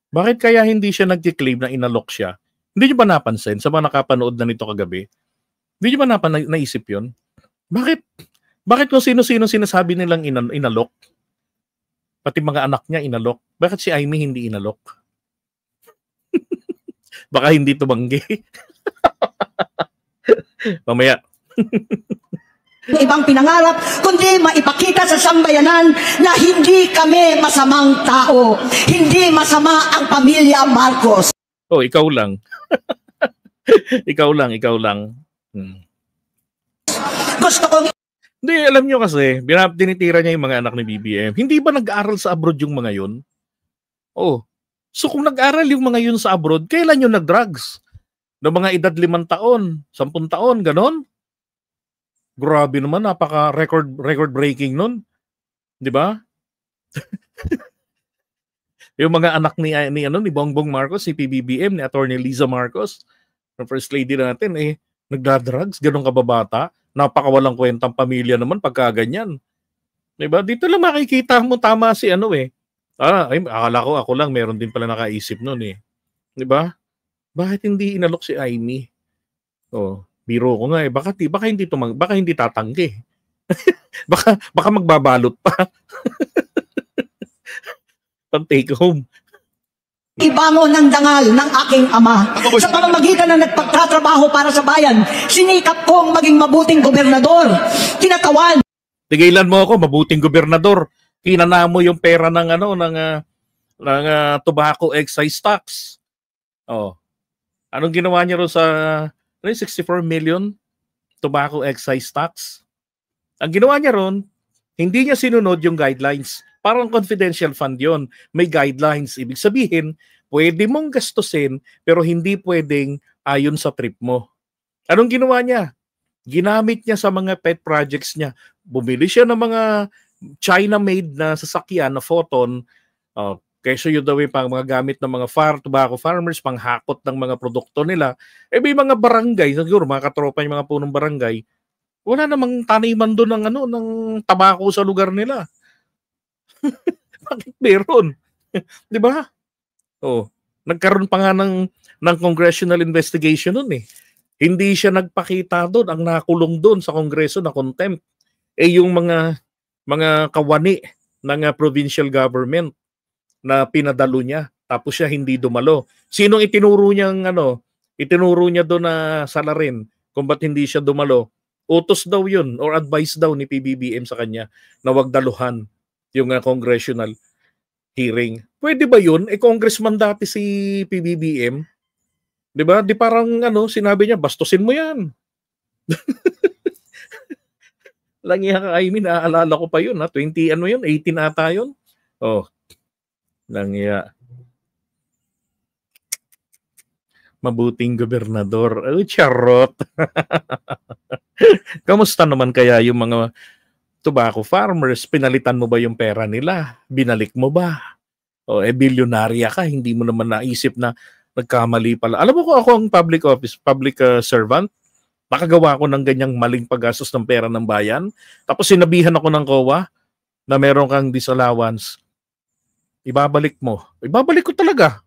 Bakit kaya hindi siya nag-claim na inalok siya? Hindi niyo ba napansin sa mga nakapanood na nito kagabi? Hindi niyo ba naisip yun? Bakit kung sino-sino sinasabi nilang inalok? Pati mga anak niya inalok. Bakit si Aimee hindi inalok? Baka hindi tumanggi. Mamaya. Ibang pinangarap, kundi maipakita sa sambayanan na hindi kami masamang tao. Hindi masama ang pamilya Marcos. Ikaw lang. ikaw lang. Gusto kong... Hindi, alam nyo kasi, tinitira niya yung mga anak ni BBM. Hindi ba nag-aaral sa abroad yung mga yun? So kung nag-aaral yung mga yun sa abroad, kailan yung nag-drugs? No mga edad 5 taon, 10 taon, ganon? Grabe naman, napaka-record breaking nun. Di ba? Yung mga anak ni Bongbong Marcos, si PBBM, ni Attorney Liza Marcos, ng First Lady natin, nagdadrugs, ganun kababata. Napakawalang kwentang pamilya naman pagka ganyan. Diba? Dito lang makikita mo tama si akala ko ako lang meron din pala nakaisip noon eh. Diba? Bakit hindi inalok si Aimee? Biro ko nga baka hindi tatanggi. baka magbabalot pa. Pang take home. Ibangon ng dangal ng aking ama. Sa pamamagitan ng nagpagtatrabaho para sa bayan, sinikap kong maging mabuting gobernador. Tinatawan. Tigilan mo ako, mabuting gobernador. Kinanamo yung pera ng tobacco excise tax. Oh. Anong ginawa niya ron sa 64 million tobacco excise tax? Ang ginawa niya ron, hindi niya sinunod yung guidelines. Parang confidential fund yon. May guidelines. Ibig sabihin, pwede mong gastusin pero hindi pwedeng ayon sa trip mo. Anong ginawa niya? Ginamit niya sa mga pet projects niya. Bumili siya ng mga China-made na sasakyan na Photon. Kesyo yun daw yung pang mga gamit ng mga tobacco farmers, panghakot ng mga produkto nila. May mga barangay, siguro mga katropa yung mga punong barangay, wala namang taniman doon ng tabako sa lugar nila. Bakit meron? Di ba? Nagkaroon pa nga ng congressional investigation noon eh. Hindi siya nagpakita doon, ang nakulong doon sa Kongreso na contempt. Yung mga kawani ng provincial government na pinadalo niya, tapos siya hindi dumalo. Sinong itinuro niya doon na salarin kung ba't hindi siya dumalo? Utos daw yun or advice daw ni PBBM sa kanya na wag daluhan yung congressional hearing. Pwede ba yun? Congressman dati si PBBM. 'Di ba? Di parang sinabi niya, bastusin mo 'yan. Langiya ka, I mean, naaalala ko pa yun, 20 yun, 18 ata yun. Langiya. Mabuting gobernador. Charot. Kamusta naman kaya yung mga tobacco farmers? Pinalitan mo ba yung pera nila? Binalik mo ba? Bilyonarya ka, hindi mo naman naisip na nagkamali pala. Alam mo ko ako ang public servant, nakagawa ko ng ganyang maling paggastos ng pera ng bayan, tapos sinabihan ako ng COA na meron kang disallowance. Ibabalik mo. Ibabalik ko talaga.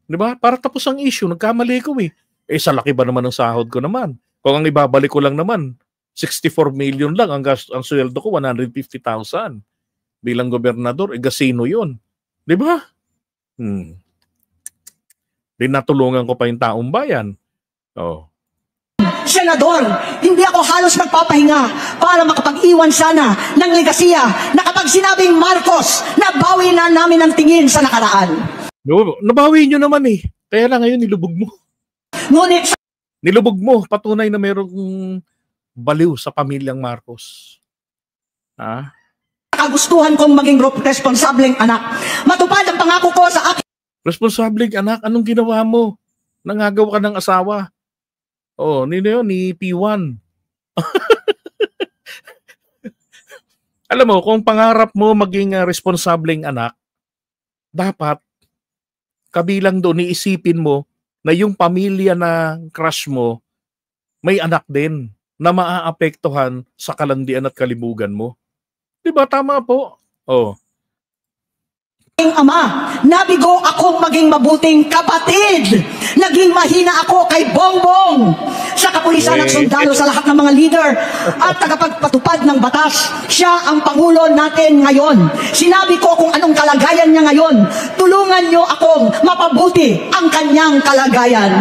Di ba? Para tapos ang issue, nagkamali ko eh. Sa laki ba naman ng sahod ko naman? Kung ang ibabalik ko lang naman, 64 million lang, ang sweldo ko 150,000. Bilang gobernador, gasino yun. Di ba? Dinatulungan ko pa yung taong bayan. Senador, hindi ako halos magpapahinga para makapag-iwan sana ng legasiya na kapag sinabing Marcos, nabawi na namin ang tingin sa nakaraan. Nabawi nyo naman eh. Kaya lang ngayon nilubog mo. Ngunit nilubog mo, patunay na mayroong baliw sa pamilyang Marcos. kagustuhan kong maging responsableng anak. Matupad ang pangako ko sa akin. Responsableng anak? Anong ginawa mo? Nangagaw ka ng asawa. Ni P1. Alam mo, kung pangarap mo maging responsableng anak, dapat kabilang doon iisipin mo na yung pamilya na crush mo may anak din na maaapektuhan sa kalandian at kalibugan mo. Diba? Tama po. Ama, nabigo akong maging mabuting kapatid. Naging mahina ako kay Bongbong sa kapulisan at sundalo sa lahat ng mga leader at tagapagpatupad ng batas. Siya ang Pangulo natin ngayon. Sinabi ko kung anong kalagayan niya ngayon. Tulungan niyo akong mapabuti ang kanyang kalagayan.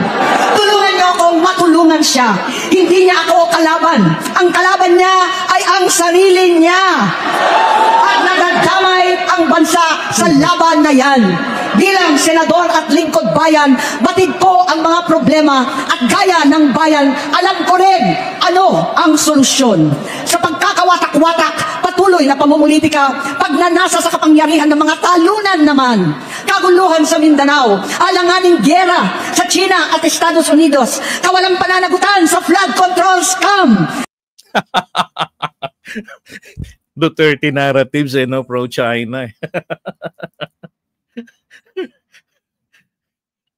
Tulungan niyo akong matulungan siya. Hindi niya ako kalaban. Ang kalaban niya ay ang sarili niya. At nadadamay ang bansa sa laban na yan. Bilang senador at lingkod bayan, batid ko ang mga problema at gaya ng bayan, alam ko rin ano ang solusyon. Sa pagkakawatak-watak, patuloy na pamumulitika, pagnanasa sa kapangyarihan ng mga talunan naman, kaguluhan sa Mindanao, alanganing gyera sa China at Estados Unidos, kawalang pananagutan sa flood control scam. Duterte narratives pro-China.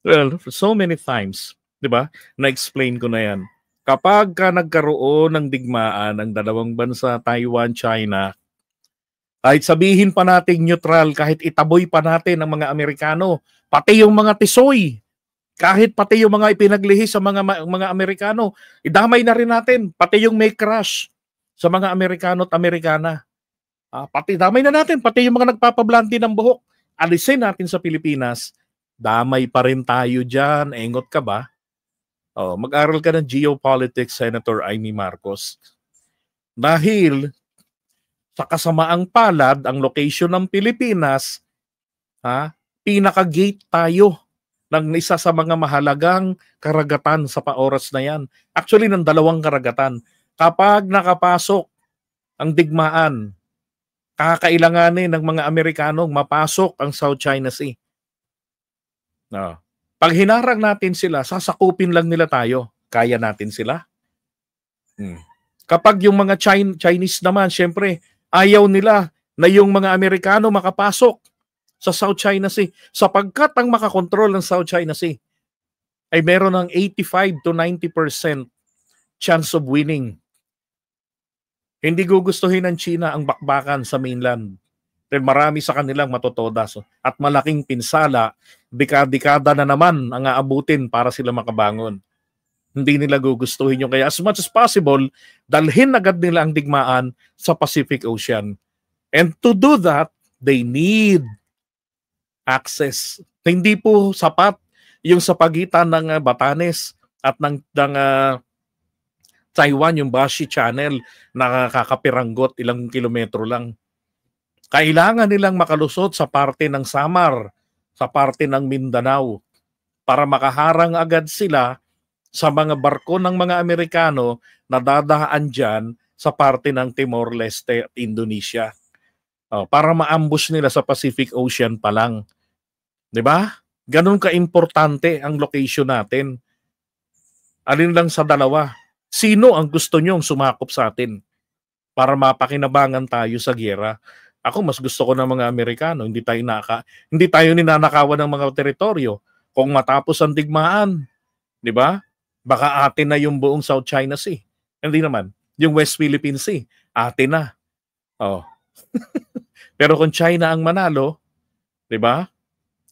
Well, so many times, di ba? Na-explain ko na yan. Kapag ka nagkaroon ng digmaan ng dalawang bansa, Taiwan, China, kahit sabihin pa natin neutral, kahit itaboy pa natin ang mga Amerikano, pati yung mga tisoy, kahit pati yung mga ipinaglihi sa mga Amerikano, idamay na rin natin, pati yung may crush sa mga Amerikano at Amerikana. Pati damay na natin, pati yung mga nagpapablanti ng buhok, alisin natin sa Pilipinas, damay pa rin tayo dyan. Engot ka ba? Mag-aral ka ng geopolitics, Senator Amy Marcos. Dahil Sa kasamaang palad, ang location ng Pilipinas, pinaka-gate tayo ng isa sa mga mahalagang karagatan sa paoras na yan. Actually, ng 2 karagatan. Kapag nakapasok ang digmaan, kakailanganin ng mga Amerikanong mapasok ang South China Sea. No. Pag hinarang natin sila, sasakupin lang nila tayo. Kaya natin sila. Kapag yung mga Chinese naman, syempre, ayaw nila na yung mga Amerikano makapasok sa South China Sea. Sapagkat ang makakontrol ng South China Sea ay meron ng 85 to 90% chance of winning. Hindi gugustuhin ng China ang bakbakan sa mainland. Dahil marami sa kanilang matotodas at malaking pinsala, dekada na naman ang aabutin para sila makabangon. Hindi nila gugustuhin yung kaya as much as possible, dalhin agad nila ang digmaan sa Pacific Ocean. And to do that, they need access. Hindi po sapat yung sa pagitan ng Batanes at ng Taiwan, yung Bashi Channel, nakakapiranggot ilang kilometro lang. Kailangan nilang makalusot sa parte ng Samar, sa parte ng Mindanao, para makaharang agad sila sa mga barko ng mga Amerikano na dadaan dyan sa parte ng Timor-Leste at Indonesia. Para ma-ambush nila sa Pacific Ocean pa lang. Diba? Ganun ka-importante ang location natin. Alin lang sa dalawa? Sino ang gusto nyong sumakop sa atin para mapakinabangan tayo sa giyera? Ako, mas gusto ko ng mga Amerikano. Hindi tayo ninanakawan ng mga teritoryo. Kung matapos ang digmaan, di ba? Baka atin na yung buong South China Sea. Hindi naman. Yung West Philippine Sea, atin na. Pero kung China ang manalo, di ba?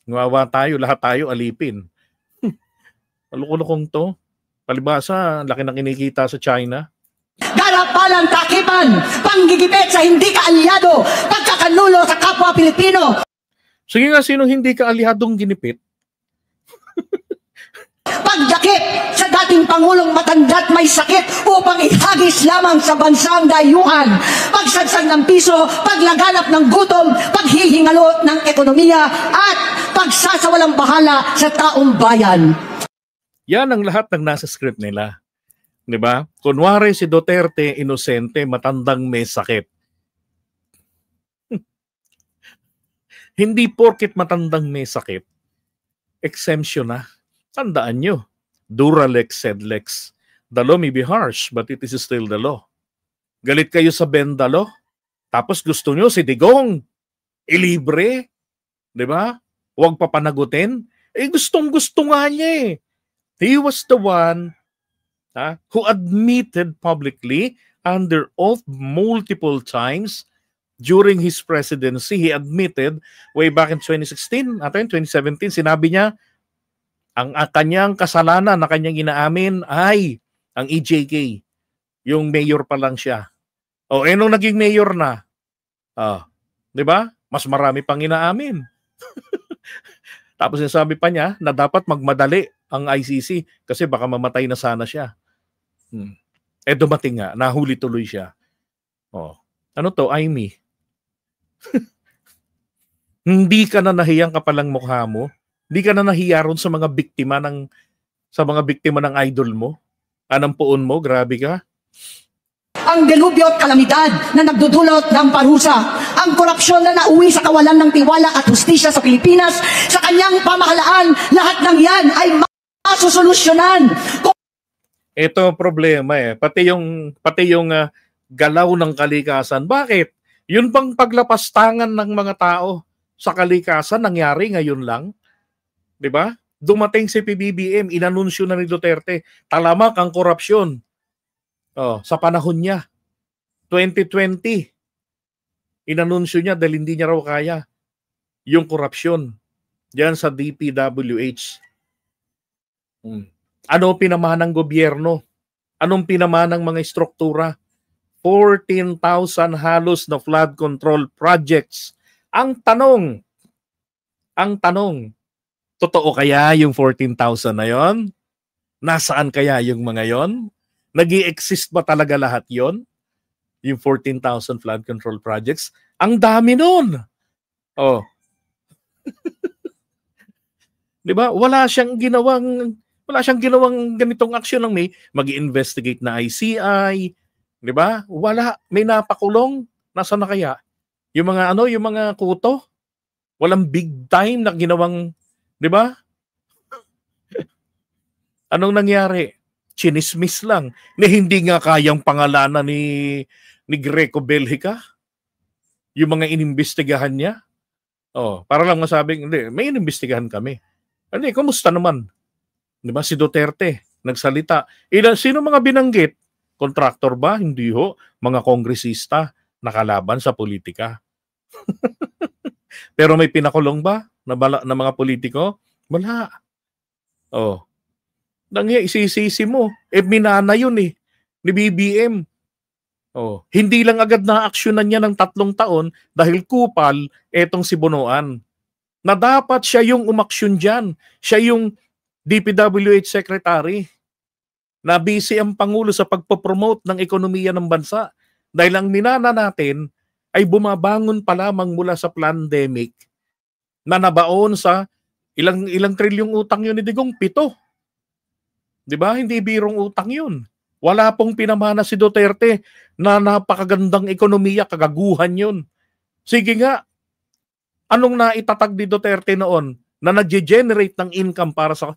Ngawa tayo, lahat tayo alipin. Alukulukong to. Palibasa, laki ng kinikita sa China. Darapalang takipan, panggigipit sa hindi kaalyado, pagkakanulo sa kapwa Pilipino. Sige nga, sino hindi kaalyadong ginipit? Pagdakip sa dating Pangulong matanda't may sakit upang ihagis lamang sa bansang dayuhan. Pagsadsad ng piso, paglaganap ng gutom, paghihingalo ng ekonomiya, at pagsasawalang bahala sa taong bayan. Yan ang lahat ng nasa script nila. Di ba? Kunwari si Duterte, inosente, matandang may sakit. Hindi porket matandang may sakit, exemption na. Tandaan nyo, Duralex sed lex. The law may be harsh, but it is still the law. Galit kayo sa Bendalo, tapos gusto nyo si Digong ilibre, di ba? Huwag papanagutin. Gustong-gusto nga niya eh. He was the one who admitted publicly under oath multiple times during his presidency. He admitted way back in 2016, 2017, sinabi niya, ang kanyang kasalanan na kanyang inaamin ay ang EJK. Yung mayor pa lang siya. Nung naging mayor na, di ba? Mas marami pang inaamin. Tapos sinasabi pa niya na dapat magmadali ang ICC kasi baka mamatay na sana siya. Dumating nga, nahuli tuloy siya. Ano to, Aimee? Hindi ka na nahiyang kapalang mukha mo? Hindi ka na nahiya ron sa mga biktima ng idol mo? Anong puon mo? Grabe ka. Ang delubyo at kalamidad na nagdudulot ng parusa, ang korupsyon na nauwi sa kawalan ng tiwala at hustisya sa Pilipinas, sa kanyang pamahalaan, lahat ng yan ay masusolusyonan. Ito ang problema eh. Pati yung galaw ng kalikasan. Bakit? Yun bang paglapastangan ng mga tao sa kalikasan nangyari ngayon lang? 'Di ba? Dumating si PBBM, inanunsyo na ni Duterte, talamak ang korupsyon. Sa panahon niya, 2020, inanunsyo niya dahil hindi niya raw kaya yung korupsyon diyan sa DPWH. Ano pinamahan ng gobyerno? Anong pinamahan ng mga struktura? 14,000 halos na flood control projects. Ang tanong, totoo kaya yung 14,000 na yon? Nasaan kaya yung mga yon? Nag-i-exist ba talaga lahat yon? yung 14,000 flood control projects. Ang dami nun. Oh. 'Di ba? Wala siyang ginawang ganitong aksyon ng mag-investigate na ICI, 'di ba? Wala, may napakulong. Nasaan na kaya? Yung mga kuto, walang big time na ginawang, 'di ba? Anong nangyari? Chinismis lang. Hindi nga kayang pangalanan ni Greco Belgica. Yung mga inimbestigahan niya. Oh, para lang masabing, hindi, may inimbestigahan kami. Hindi, kumusta naman? 'Di ba si Duterte nagsalita. Sino mga binanggit? Kontraktor ba? Hindi ho. Mga kongresista nakalaban sa politika. Pero may pinakulong ba na mga politiko? Wala. Oh. Isisisi mo. Minana yun ni BBM. Oh. Hindi lang agad na-aksyonan niya ng 3 taon dahil kupal etong si Bonoan. Na dapat siya yung umaksyon dyan. Siya yung DPWH Secretary. Na busy ang Pangulo sa pagpopromote ng ekonomiya ng bansa. Dahil ang minana natin ay bumabangon pa lamang mula sa pandemic na nabaon sa ilang trilyong utang yun ni Digong? 7. 'Di ba? Hindi birong utang yun. Wala pong pinamana si Duterte na napakagandang ekonomiya, kagaguhan yun. Sige nga, anong naitatag ni Duterte noon na nag-generate ng income para sa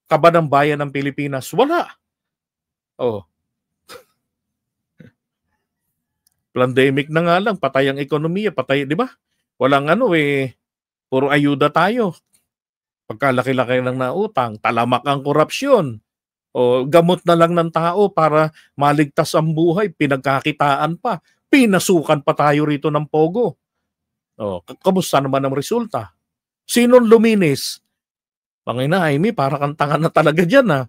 kabanang bayan ng Pilipinas? Wala. Oh. Pandemic na nga lang, patay ang ekonomiya, patay, 'di ba? Walang puro ayuda tayo. Pagkalaki-laki ng nautang, talamak ang korupsyon. O gamot na lang ng tao para maligtas ang buhay, pinagkakitaan pa. Pinasukan pa tayo rito ng pogo. O, kamusta naman ang resulta? Sinong luminis? Pangina, Amy, para kang tanga na talaga dyan, ha?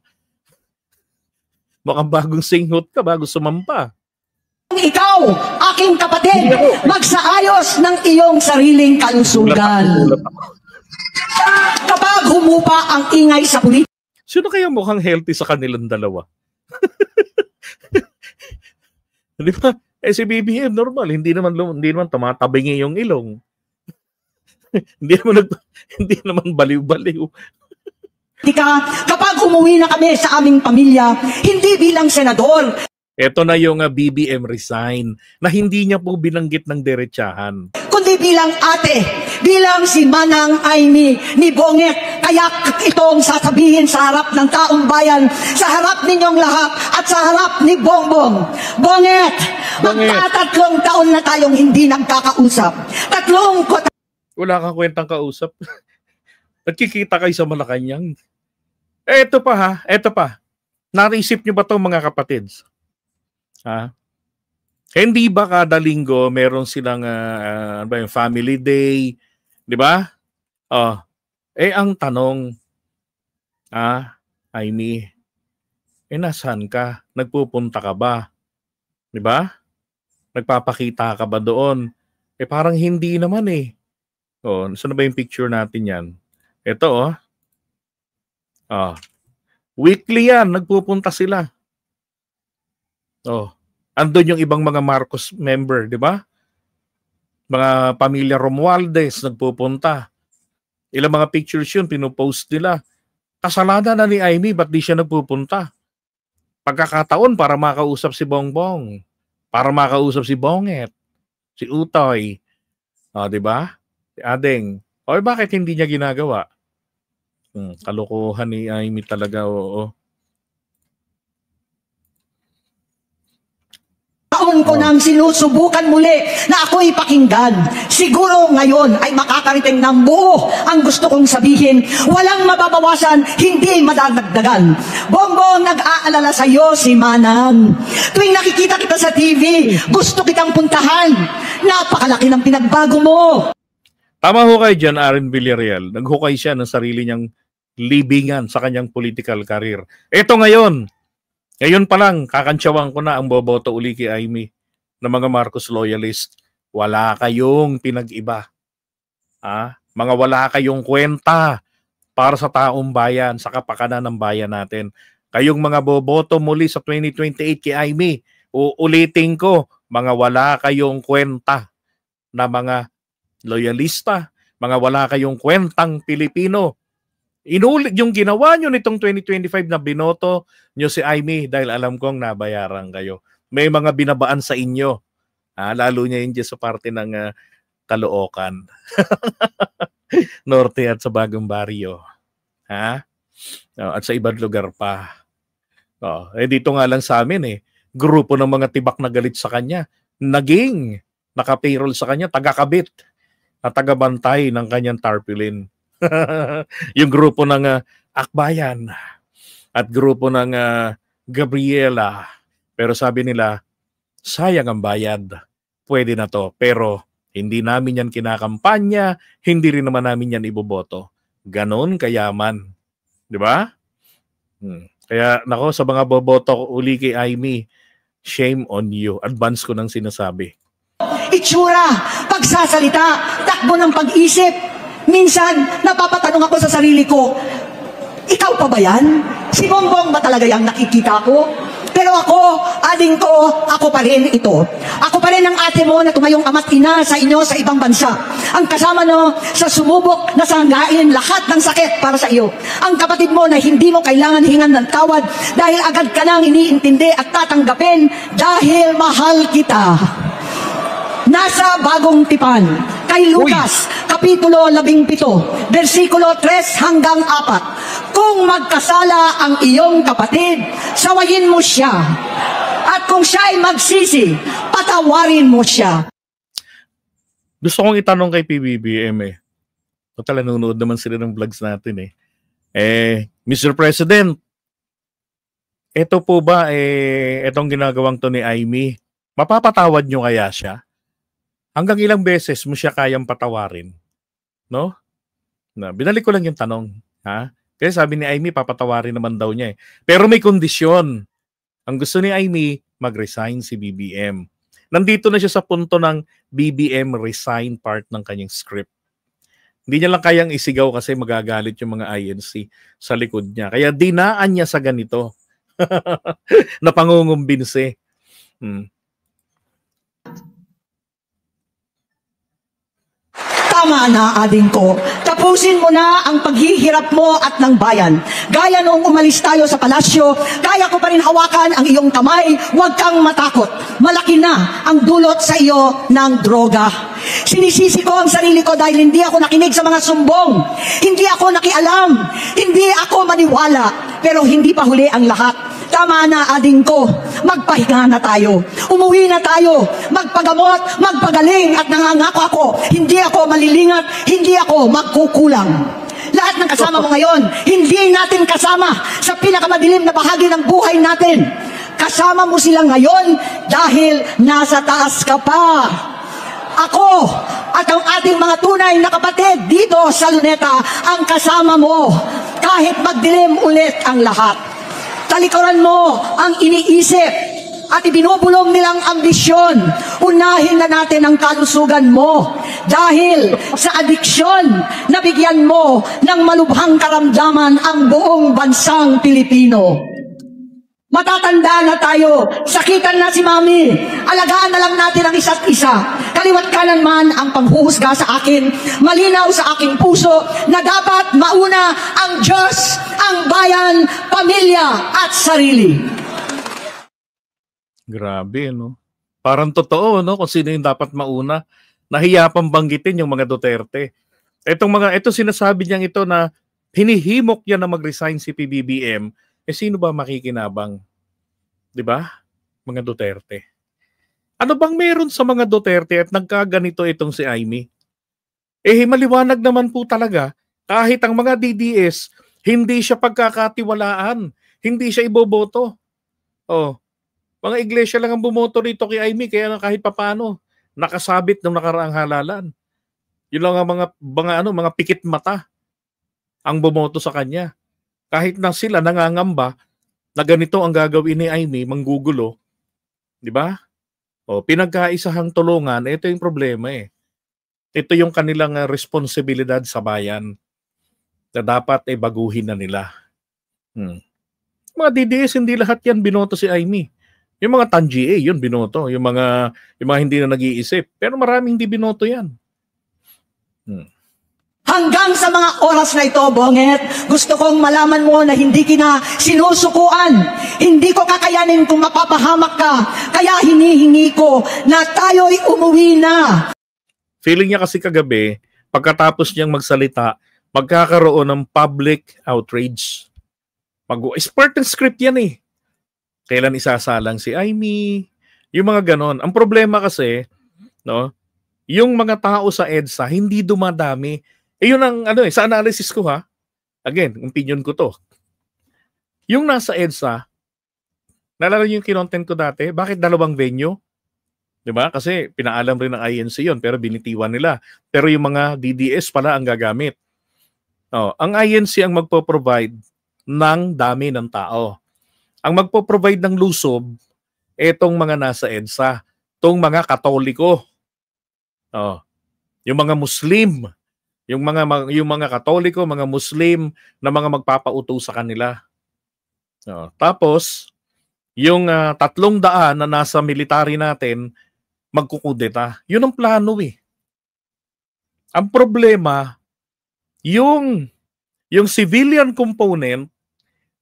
Baka bagong singhot ka, bago sumampa. Ikaw, aking kapatid, magsaayos ng iyong sariling kalusugan. Kapag humupa ang ingay sa politika, sino kaya mukhang healthy sa kanilang dalawa? Di ba? Si BBM normal, hindi naman tumatabingi yung ilong. hindi naman baliw-baliw. Kapag umuwi na kami sa aming pamilya, hindi bilang senador. Ito na yung BBM resign na hindi niya po binanggit ng diretsahan. Kundi bilang ate, bilang si Manang Amy ni Bonget. Kaya itong sasabihin sa harap ng taong bayan, sa harap ninyong lahat at sa harap ni Bongbong. Bonget, magta-3 taon na tayong hindi nagkakausap. Wala kang kwentang kausap. Nagkikita kayo sa Malacanang. Eto pa. Naisip niyo ba ito mga kapatids? Ha? Hindi ba kada linggo meron silang yung family day, 'di ba? Ang tanong, Amy, nasaan ka? Nagpupunta ka ba? 'Di ba? Nagpapakita ka ba doon? Parang hindi naman eh. Saan ba yung picture natin yan? Ito weekly yan, nagpupunta sila. Andun yung ibang mga Marcos member, di ba? Mga pamilya Romualdez nagpupunta. Ilang mga pictures yun, pinupost nila. Kasalanan na ni Amy, ba't di siya nagpupunta? Pagkakataon para makausap si Bongbong. Para makausap si Bonget. Si Utoy. Di ba? Si Adeng. Bakit hindi niya ginagawa? Kalokohan ni Amy talaga, oo. Taon ko nang sinusubukan muli na ako'y pakinggan. Siguro ngayon ay makakariting ng buo ang gusto kong sabihin. Walang mababawasan, hindi madadagdagan. Bongbong, nag-aalala sa iyo si Manang. Tuwing nakikita kita sa TV, gusto kitang puntahan. Napakalaki ng pinagbago mo. Tama ho kayo dyan, Aaron Villarreal. Naghukay siya ng sarili niyang libingan sa kanyang political career. Ito ngayon pa lang, kakantsawan ko na ang boboto uli kay Amy ng mga Marcos loyalist. Wala kayong pinag-iba. Mga wala kayong kwenta para sa taong bayan, sa kapakanan ng bayan natin. Kayong mga boboto muli sa 2028 kay Amy, uulitin ko, mga wala kayong kwenta na mga loyalista, mga wala kayong kwentang Pilipino. Inulit yung ginawa nyo nitong 2025 na binoto nyo si Aimee dahil alam kong nabayaran kayo. May mga binabaan sa inyo. Lalo niya yun sa parte ng Caloocan. Norte at sa Bagong Barrio. At sa ibang lugar pa. Dito nga lang sa amin grupo ng mga tibak na galit sa kanya. Naging naka-payroll sa kanya, taga-kabit at taga-bantay ng kanyang tarpaulin. Yung grupo ng Akbayan at grupo ng Gabriela. Pero sabi nila, sayang ang bayad. Pwede na to. Pero hindi namin yan kinakampanya, hindi rin naman namin yan iboboto. Ganon kayaman. Di ba? Kaya nako, sa mga boboto uli kay Aimee, shame on you. Advance ko nang sinasabi. Itsura, pagsasalita, takbo ng pag-isip. Minsan, napapatanong ako sa sarili ko, ikaw pa ba yan? Si Bongbong ba talaga yung nakikita ko? Pero ako, ading ko, ako pa rin ito. Ako pa rin ang ate mo na tumayong ama't ina sa inyo sa ibang bansa. Ang kasama no sa sumubok na sanggain lahat ng sakit para sa iyo. Ang kapatid mo na hindi mo kailangan hingan ng tawad dahil agad ka nang iniintindi at tatanggapin dahil mahal kita. Nasa Bagong Tipan, kay Lucas, Kapitulo 17, versikulo 3 hanggang 4. Kung magkasala ang iyong kapatid, sawayin mo siya. At kung siya ay magsisi, patawarin mo siya. Gusto kong itanong kay PBBM Total, nanonood naman sila ng vlogs natin Mr. President, ito po ba itong ginagawang to ni Aimee, mapapatawad nyo kaya siya? Hanggang ilang beses mo siya kayang patawarin? No? Binalik ko lang yung tanong. Kasi sabi ni Aimee, papatawarin naman daw niya Pero may kondisyon. Ang gusto ni Aimee, mag-resign si BBM. Nandito na siya sa punto ng BBM resign part ng kanyang script. Hindi niya lang kayang isigaw kasi magagalit yung mga INC sa likod niya. Kaya dinaan niya sa ganito. Na pangungumbinse. Tama na, ading ko. Tapusin mo na ang paghihirap mo at ng bayan. Gaya noong umalis tayo sa palasyo, kaya ko pa rin hawakan ang iyong kamay. Huwag kang matakot. Malaki na ang dulot sa iyo ng droga. Sinisisi ko ang sarili ko dahil hindi ako nakinig sa mga sumbong. Hindi ako nakialam. Hindi ako maniwala. Pero hindi pa huli ang lahat. Tama na, ading ko. Magpahinga na tayo. Umuwi na tayo. Magpagamot, magpagaling. At nangangako ako, hindi ako malilingat, hindi ako magkukulang. Lahat ng kasama mo ngayon, hindi natin kasama sa pinakamadilim na bahagi ng buhay natin. Kasama mo sila ngayon dahil nasa taas ka pa. Ako at ang ating mga tunay na kapatid dito sa Luneta ang kasama mo kahit magdilim ulit ang lahat. Talikuran mo ang iniisip at ibinubulong nilang ambisyon. Unahin na natin ang kalusugan mo dahil sa adiksyon nabigyan mo ng malubhang karamdaman ang buong bansang Pilipino. Matatanda na tayo, sakitan na si Mami, alagaan na lang natin ang isa't isa. Kaliwat kanan man ang panghuhusga sa akin, malinaw sa aking puso na dapat mauna ang Diyos, ang bayan, pamilya at sarili. Grabe, no? Parang totoo, no? Kung sino yung dapat mauna. Nahiya pang banggitin yung mga Duterte. Ito sinasabi niyang ito na hinihimok niya na mag-resign si PBBM. Sino ba makikinabang? 'Di ba? Mga Duterte. Ano bang meron sa mga Duterte at nagkaganito itong si Aimee? Maliwanag naman po talaga, kahit ang mga DDS, hindi siya pagkakatiwalaan. Hindi siya iboboto. Mga iglesia lang ang bumoto rito kay Aimee, kaya kahit papano, nakasabit ng nakaraang halalan. Yun lang ang mga pikit mata ang bumoto sa kanya. Kahit na sila nangangamba na ganito ang gagawin ni Aimee, manggugulo, di ba? Pinagkaisahang tulungan, ito yung problema Ito yung kanilang responsibilidad sa bayan na dapat baguhin na nila. Mga DDS, hindi lahat yan binoto si Aimee. Yung mga Tangi yun binoto. Yung mga hindi na nag-iisip. Pero maraming hindi binoto yan. Hanggang sa mga oras na ito, Bonget, gusto kong malaman mo na hindi kita sinusukuan. Hindi ko kakayanin kung mapapahamak ka. Kaya hinihingi ko na tayo'y umuwi na. Feeling niya kasi kagabi, pagkatapos niyang magsalita, magkakaroon ng public outrage. Spartan script yan eh. Kailan isasalang si Amy, yung mga ganon. Ang problema kasi, no, yung mga tao sa EDSA hindi dumadami. Yun ang sa analysis ko ha. Again, opinion ko to. Yung nasa EDSA, naalala niyo yung kinontent ko dati, bakit dalawang venue? 'Di ba? Kasi pinaalam rin ng INC yun, pero binitiwan nila. Pero yung mga DDS pala ang gagamit. Ang INC ang magpo-provide ng dami ng tao. Ang magpo-provide ng lusob, etong mga nasa EDSA, tong mga Katoliko. Yung mga Muslim, yung mga Katoliko, mga Muslim na mga magpapautos sa kanila. Tapos yung 300 na nasa military natin magkukudeta. Yun ang plano eh. Ang problema, yung civilian component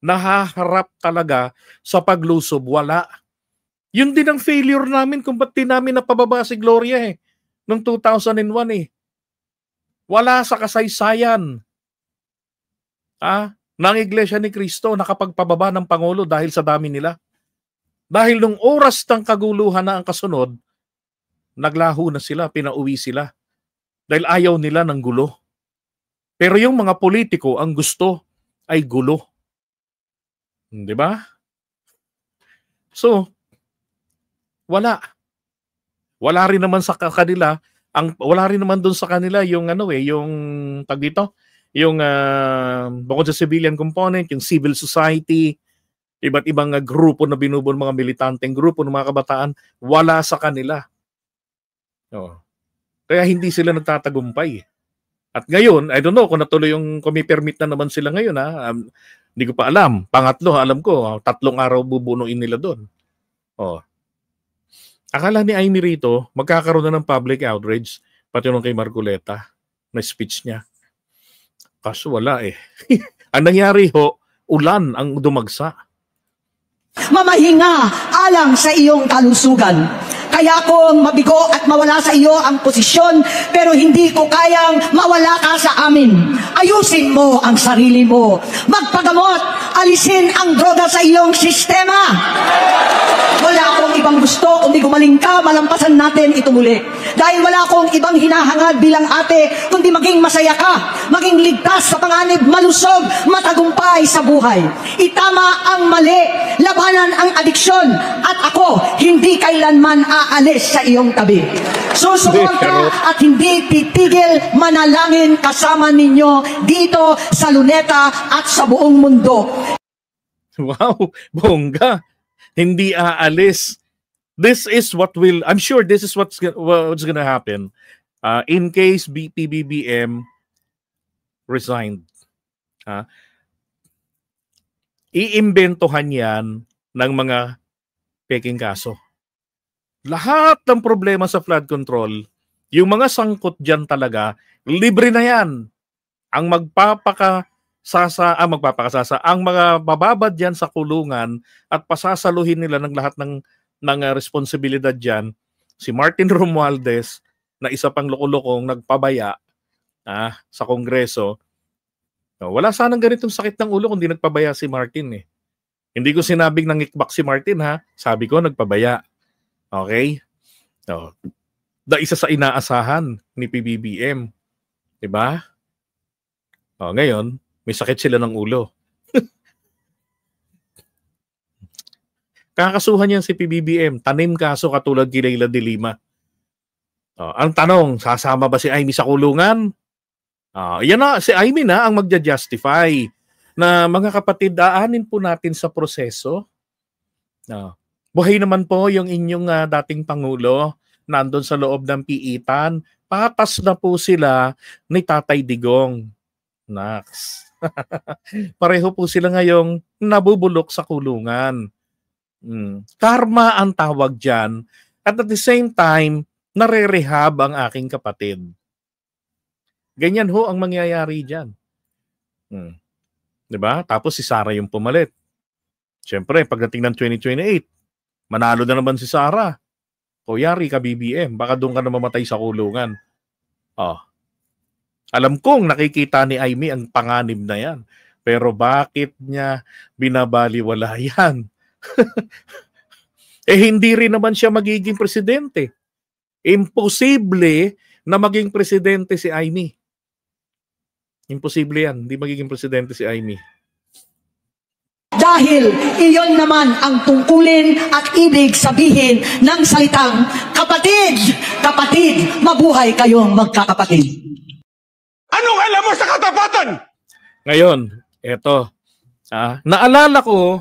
nahaharap talaga sa paglusob, wala. Yun din ang failure namin kung ba't di namin napababa si Gloria eh. Noong 2001 eh. Wala sa kasaysayan ng Iglesia ni Cristo nakapagpababa ng Pangulo dahil sa dami nila. Dahil nung oras ng kaguluhan na ang kasunod, naglaho na sila, pinauwi sila. Dahil ayaw nila ng gulo. Pero yung mga politiko, ang gusto ay gulo. Di ba? So, wala. Wala rin naman sa kanila, wala rin naman doon sa kanila yung yung tag dito, yung bukod sa civilian component, yung civil society, iba't ibang grupo na binubuo, mga militanteng grupo ng mga kabataan, wala sa kanila. Kaya hindi sila nagtatagumpay. At ngayon, I don't know kung natuloy kung may permit na naman sila ngayon hindi ko pa alam. Pangatlo, alam ko, 3 araw bubunuin nila doon. Akala ni Amy rito, magkakaroon na ng public outrage, pati nung kay Marcoleta, na speech niya. Kaso wala eh. Ang nangyari ulan ang dumagsa. Mamahinga alang sa iyong kalusugan. Kaya ko mabigo at mawala sa iyo ang posisyon, pero hindi ko kayang mawala ka sa amin. Ayusin mo ang sarili mo. Magpagamot, alisin ang droga sa iyong sistema. Wala akong ibang gusto, kundi gumaling ka, malampasan natin ito muli. Dahil wala akong ibang hinahangad bilang ate, kundi maging masaya ka, maging ligtas sa panganib, malusog, matagumpay sa buhay. Itama ang mali, labanan ang adiksyon, at ako hindi kailanman aalis sa iyong tabi. Susuporta at hindi titigil manalangin kasama ninyo dito sa Luneta at sa buong mundo. Wow, bongga. Hindi aalis. This is what I'm sure this is what's gonna happen in case PBBM resigned. Iimbentohan yan ng mga peking kaso. Lahat ng problema sa flood control, yung mga sangkot dyan talaga, libre na yan. Ang ang mga bababad dyan sa kulungan at pasasaluhin nila ng lahat ng responsibilidad dyan, si Martin Romualdez, na isa pang loko-lokong nagpabaya sa Kongreso. Wala sanang ganitong sakit ng ulo kung di nagpabaya si Martin eh. Hindi ko sinabing nangikbak si Martin sabi ko nagpabaya. Okay? Isa sa inaasahan ni PBBM. Diba? Ngayon, may sakit sila ng ulo. Kakasuhan yan si PBBM. Tanim kaso katulad kay Leila de Lima. Ang tanong, sasama ba si Amy sa kulungan? Yan na, si Amy na ang magja-justify na mga kapatid, daanin po natin sa proseso. Buhay naman po yung inyong dating Pangulo nandun sa loob ng piitan. Patas na po sila ni Tatay Digong. Naks. Pareho po sila ngayong nabubulok sa kulungan. Karma ang tawag dyan. At the same time, nare-rehab ang aking kapatid. Ganyan ho ang mangyayari dyan. Diba? Tapos si Sara yung pumalit. Siyempre, pagdating ng 2028, manalo na naman si Sara. O yari ka, BBM. Baka doon ka na mamatay sa kulungan. Alam kong nakikita ni Aimee ang panganib na yan. Pero bakit niya binabaliwala yan? Hindi rin naman siya magiging presidente. Imposible na maging presidente si Aimee. Imposible yan. Hindi magiging presidente si Aimee. Dahil iyon naman ang tungkulin at ibig sabihin ng salitang kapatid, kapatid, mabuhay kayong magkakapatid. Anong alam mo sa katapatan? Ngayon, eto. Naalala ko,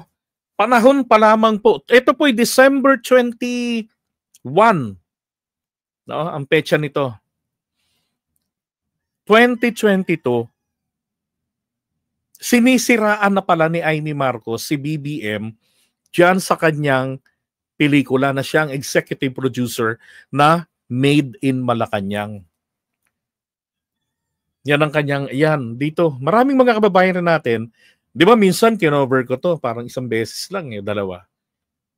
panahon pa lamang po. Ito po'y December 21. No, ang petsa nito. 2022. Sinisiraan na pala ni Aimee Marcos si BBM dyan sa kanyang pelikula na siyang executive producer na Made in Malacanang. Yan ang kanyang, dito. Maraming mga kababayan na natin, di ba minsan kinover ko to, parang isang beses lang, 2.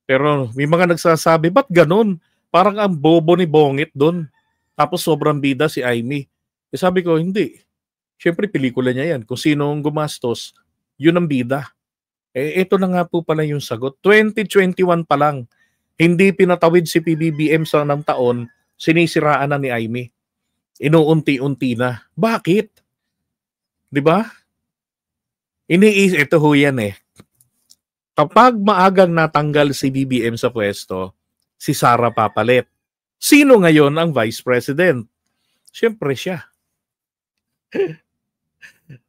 Pero may mga nagsasabi, ba't ganun? Parang ang bobo ni Bongit doon. Tapos sobrang bida si Aimee. Sabi ko, hindi. Siyempre, pelikula niya yan. Kung sino ang gumastos, yun ang bida. Ito na nga po pala yung sagot. 2021 pa lang, hindi pinatawid si PBBM sa ng taon, sinisiraan na ni Aimee. Inuunti-unti na. Bakit? Di ba? Ito ho yan eh. Kapag maagang natanggal si BBM sa pwesto, si Sara papalit. Sino ngayon ang Vice President? Siyempre siya.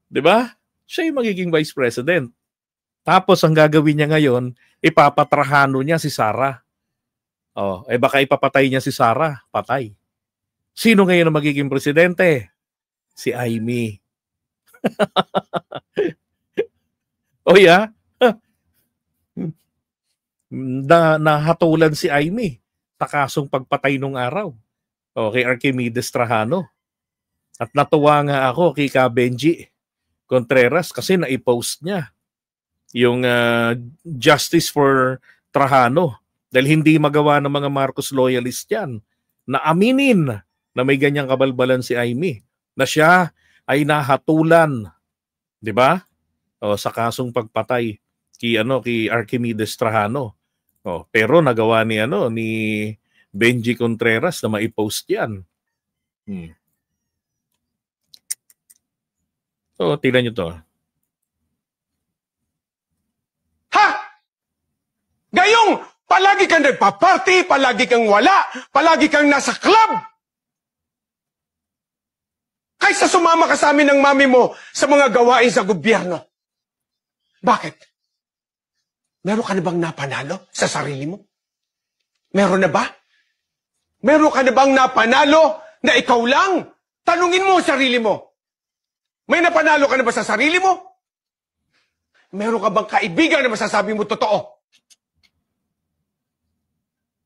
Diba? Siya yung magiging Vice President. Tapos ang gagawin niya ngayon, ipapatrahano niya si Sara. Baka ipapatay niya si Sara. Patay. Sino ngayon ang magiging presidente? Si Aimee. Nahatulan si Aimee sa kasong pagpatay nung araw. Kay Archimedes Trajano. At natuwa nga ako kay Benji Contreras kasi na-post niya yung justice for Trajano dahil hindi magawa ng mga Marcos loyalist yan na aminin na may ganyang kabalbalan si Aimee na siya ay nahatulan, di ba? Sa kasong pagpatay kay Archimedes Trajano. Pero nagawa ni Benji Contreras na ma-post yan. So, tignan nyo to. Ha? Gayong palagi kang nagpa-party, palagi kang wala, palagi kang nasa club. Kaysa sumama ka sa amin ng mami mo sa mga gawain sa gobyerno. Bakit? Meron ka na bang napanalo sa sarili mo? Meron na ba? Meron ka na bang napanalo na ikaw lang? Tanungin mo ang sarili mo. May napanalo ka na ba sa sarili mo? Meron ka bang kaibigan na masasabi mo totoo?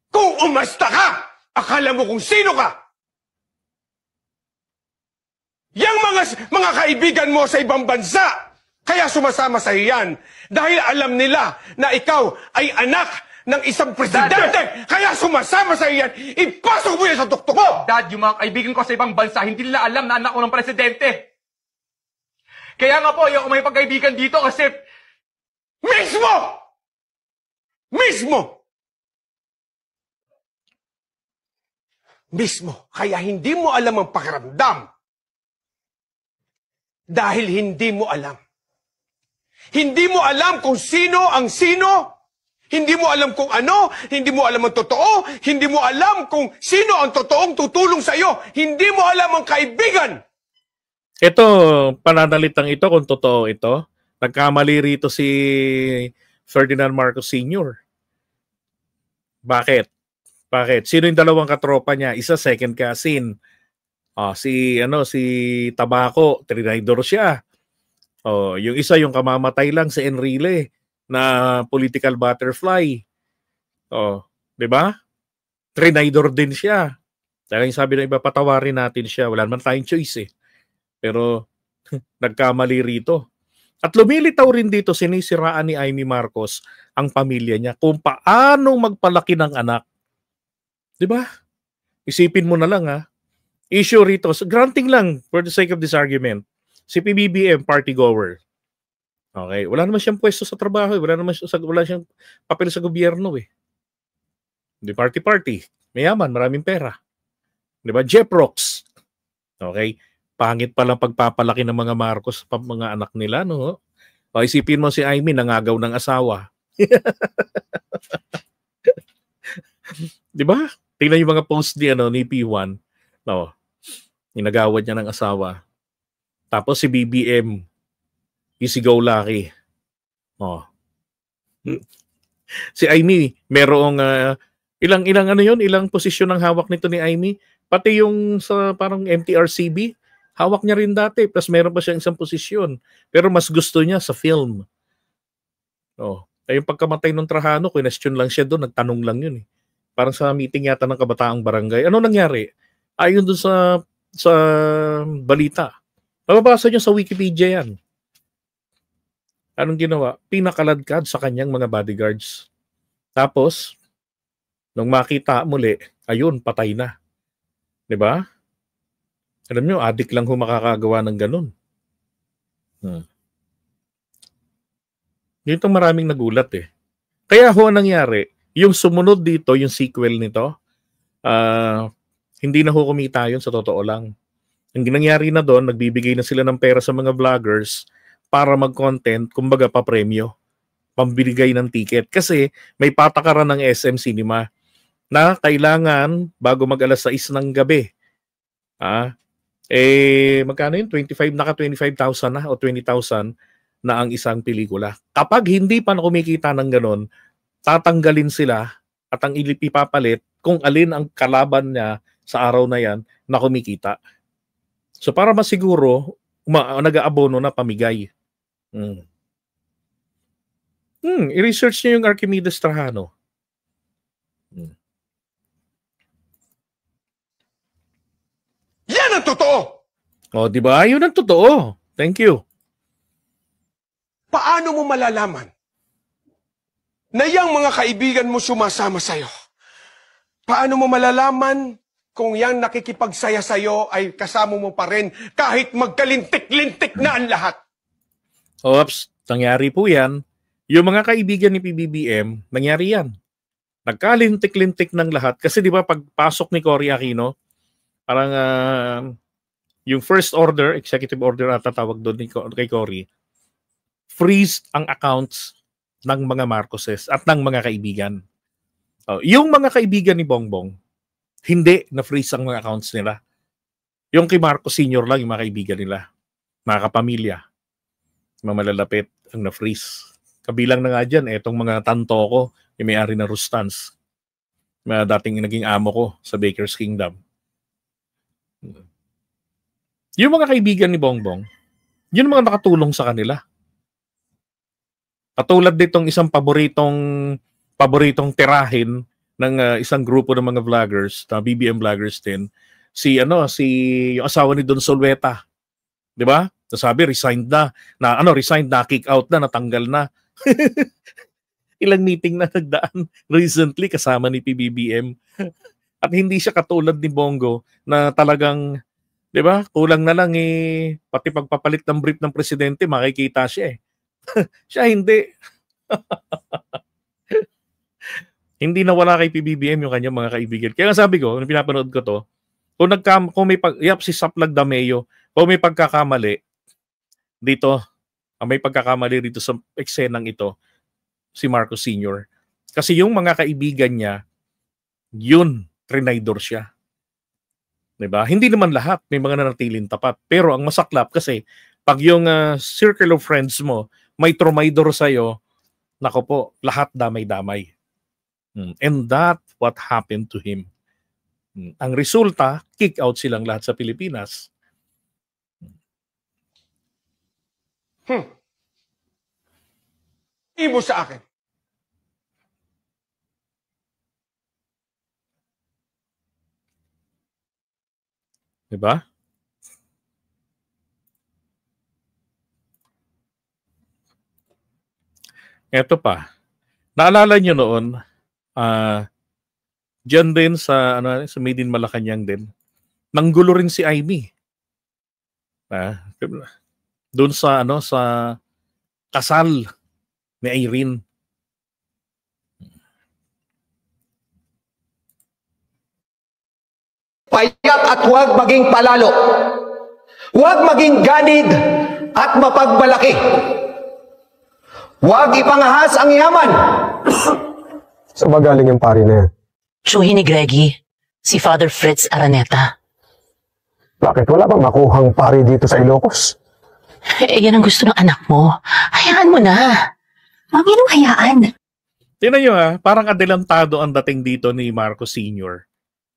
Kung umasta ka, akala mo kung sino ka. Yang mga kaibigan mo sa ibang bansa, kaya sumasama sa iyan dahil alam nila na ikaw ay anak ng isang presidente. Kaya sumasama sa iyan, ipasok mo yan sa tuktok mo. Dad, yung mga kaibigan ko sa ibang bansa, hindi nila alam na anak ko ng presidente. Kaya nga po, ayoko may pagkaibigan dito kasi... Mismo! Kaya hindi mo alam ang pakiramdam. Dahil hindi mo alam. Hindi mo alam kung sino ang sino. Hindi mo alam kung ano. Hindi mo alam ang totoo. Hindi mo alam kung sino ang totoong tutulong sa iyo. Hindi mo alam ang kaibigan. Ito, pananalitang ito, kung totoo ito, nagkamali rito si Ferdinand Marcos Sr. Bakit? Sino yung dalawang katropa niya? Isa second cousin. Si Tabaco, trinidor siya. Yung isa yung kamamatay lang si Enrile na political butterfly. Oh, 'di ba? Trinidor din siya. Kaya yung sabi ng iba, patawarin natin siya. Wala naman tayong choice eh. Pero nagkamali rito. At lumilitaw rin dito, sinisiraan ni Amy Marcos ang pamilya niya kung paano magpalaki ng anak. 'Di ba? Isipin mo na lang ha. Issue rito, so granting lang for the sake of this argument, si PBBM party goer. Okay, wala naman siyang pwesto sa trabaho, wala siyang papel sa gobyerno eh. Di party. Mayaman, maraming pera. 'Di ba? Jeprox. Okay? Pangit pa lang pagpapalaki ng mga Marcos pa mga anak nila, no? O isipin mo si Amy nangagaw ng asawa. 'Di ba? Tingnan yung mga post ni P1. No. Inagawad niya ng asawa. Tapos si BBM, si Go Lucky. Oh. Si Amy, merong ilang posisyon ang hawak nito ni Amy. Pati yung sa parang MTRCB, hawak niya rin dati. Plus meron pa siyang isang posisyon. Pero mas gusto niya sa film. Oh. Yung pagkamatay ng Trajano, question lang siya doon, nagtanong lang yun eh. Parang sa meeting yata ng kabataang barangay. Ano nangyari? Ayon doon sa balita. Mababasa niyo sa Wikipedia yan. Anong ginawa? Pinakaladkad sa kanyang mga bodyguards. Tapos, nung makita muli, ayun, patay na. 'Di ba? Alam niyo, adik lang makakagawa ng ganun. Dito maraming nagulat eh. Kaya ho nangyari, yung sumunod dito, yung sequel nito, hindi na ho kumita yun sa totoo lang. Ang nangyari na doon, nagbibigay na sila ng pera sa mga vloggers para mag-content, kumbaga pa-premyo, pambibigay ng ticket. Kasi may patakaran ng SM Cinema na kailangan bago mag-alas 6 ng gabi. Magkano yun? 25,000 na o 20,000 na ang isang pelikula. Kapag hindi pa kumikita ng ganon, tatanggalin sila at ang ipapalit kung alin ang kalaban niya sa araw na yan na kumikita. So para masiguro, nag-aabono na pamigay. I-research niyo yung Archimedes Trajano. Yan ang totoo! O, di ba? Yun ang totoo. Thank you. Paano mo malalaman na yung mga kaibigan mo sumasama sa'yo? Paano mo malalaman kung yang nakikipagsaya sa'yo ay kasama mo pa rin kahit magkalintik-lintik na ang lahat? Oops, nangyari po yan. Yung mga kaibigan ni PBBM, nangyari yan. Nagkalintik-lintik ng lahat. Kasi di ba pagpasok ni Cory Aquino, parang yung first order, executive order at tatawag doon kay Cory, freeze ang accounts ng mga Marcoses at ng mga kaibigan. Yung mga kaibigan ni Bongbong, hindi na-freeze ang mga accounts nila. Yung kay Marcos Sr. lang, yung mga kaibigan nila, mga kapamilya, mga malalapit ang na-freeze. Kabilang na nga dyan, etong mga tanto ko, yung may-ari na Rustans, na dating naging amo ko sa Baker's Kingdom. Yung mga kaibigan ni Bongbong, yun mga nakatulong sa kanila. Katulad ditong isang paboritong tirahin ng isang grupo ng mga vloggers, BBM vloggers din, yung asawa ni Don Solweta. 'Di ba? Sabi resigned na kick out na, natanggal na. Ilang meeting na nagdaan recently kasama ni PBBM. At hindi siya katulad ni Bongo na talagang, 'di ba? Kulang na lang pati pagpapalit ng brief ng presidente makikita siya eh. Siya hindi. Hindi nawala kay PBBM yung kanyang mga kaibigan. Kaya sabi ko, nung pinapanood ko to, kung may si Saplag Dameo, kung may pagkakamali dito, may pagkakamali dito sa eksenang ito, si Marcos Sr. Kasi yung mga kaibigan niya, yun, trinidor siya. Diba? Hindi naman lahat, may mga nanatiling tapat. Pero ang masaklap kasi, pag yung circle of friends mo, may trumaydor sa'yo, nako po, lahat damay-damay. And that what happened to him. Ang resulta, kick out silang lahat sa Pilipinas. Ibo sa akin. 'Di ba? Eto pa. Naalala niyo noon, diyan din sa ano, sa Made in Malacanang din, nanggulo rin si Amy. Doon sa ano, sa kasal ni Irene. Payak at huwag maging palalo. Huwag maging ganid at mapagmalaki. Huwag ipangahas ang yaman. Saan ba galing yung pari na yan? Tsuhin ni Greggy, si Father Fritz Araneta. Bakit wala bang makuhang pari dito sa Ilocos? Yan ang gusto ng anak mo. Hayaan mo na. Mami, anong hayaan? Tingnan nyo parang adelantado ang dating dito ni Marcos Sr.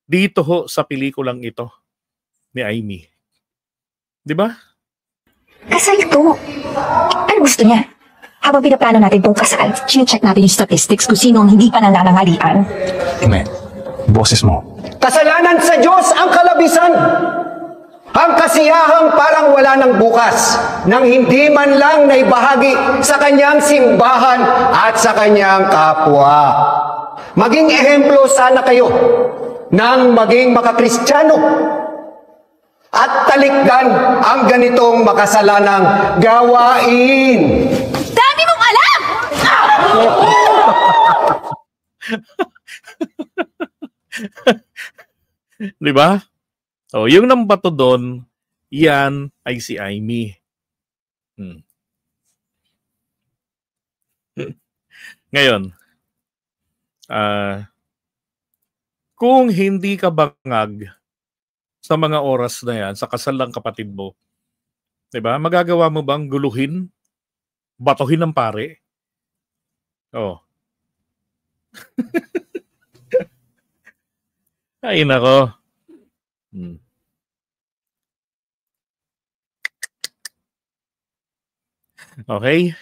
Dito ho sa pelikulang ito ni Amy. Di ba? Kasal to. Ano gusto niya? Habang pinaplano natin itong kasal, check natin yung statistics kung sino ang hindi pa nananangalian. Ime, boses mo. Kasalanan sa Diyos ang kalabisan. Ang kasiyahang parang wala ng bukas, nang hindi man lang naibahagi sa kanyang simbahan at sa kanyang kapwa. Maging ehemplo sana kayo nang maging makakristyano at talikdan ang ganitong makasalanang gawain. Dami mong alam! Di ba? So, yung nambato doon, yan ay si Amy. Ngayon, kung hindi ka bangag sa mga oras na yan, sa kasal ng kapatid mo, di ba? Magagawa mo bang guluhin, batuhin ng pare? Oh. Ay, nako. Okay?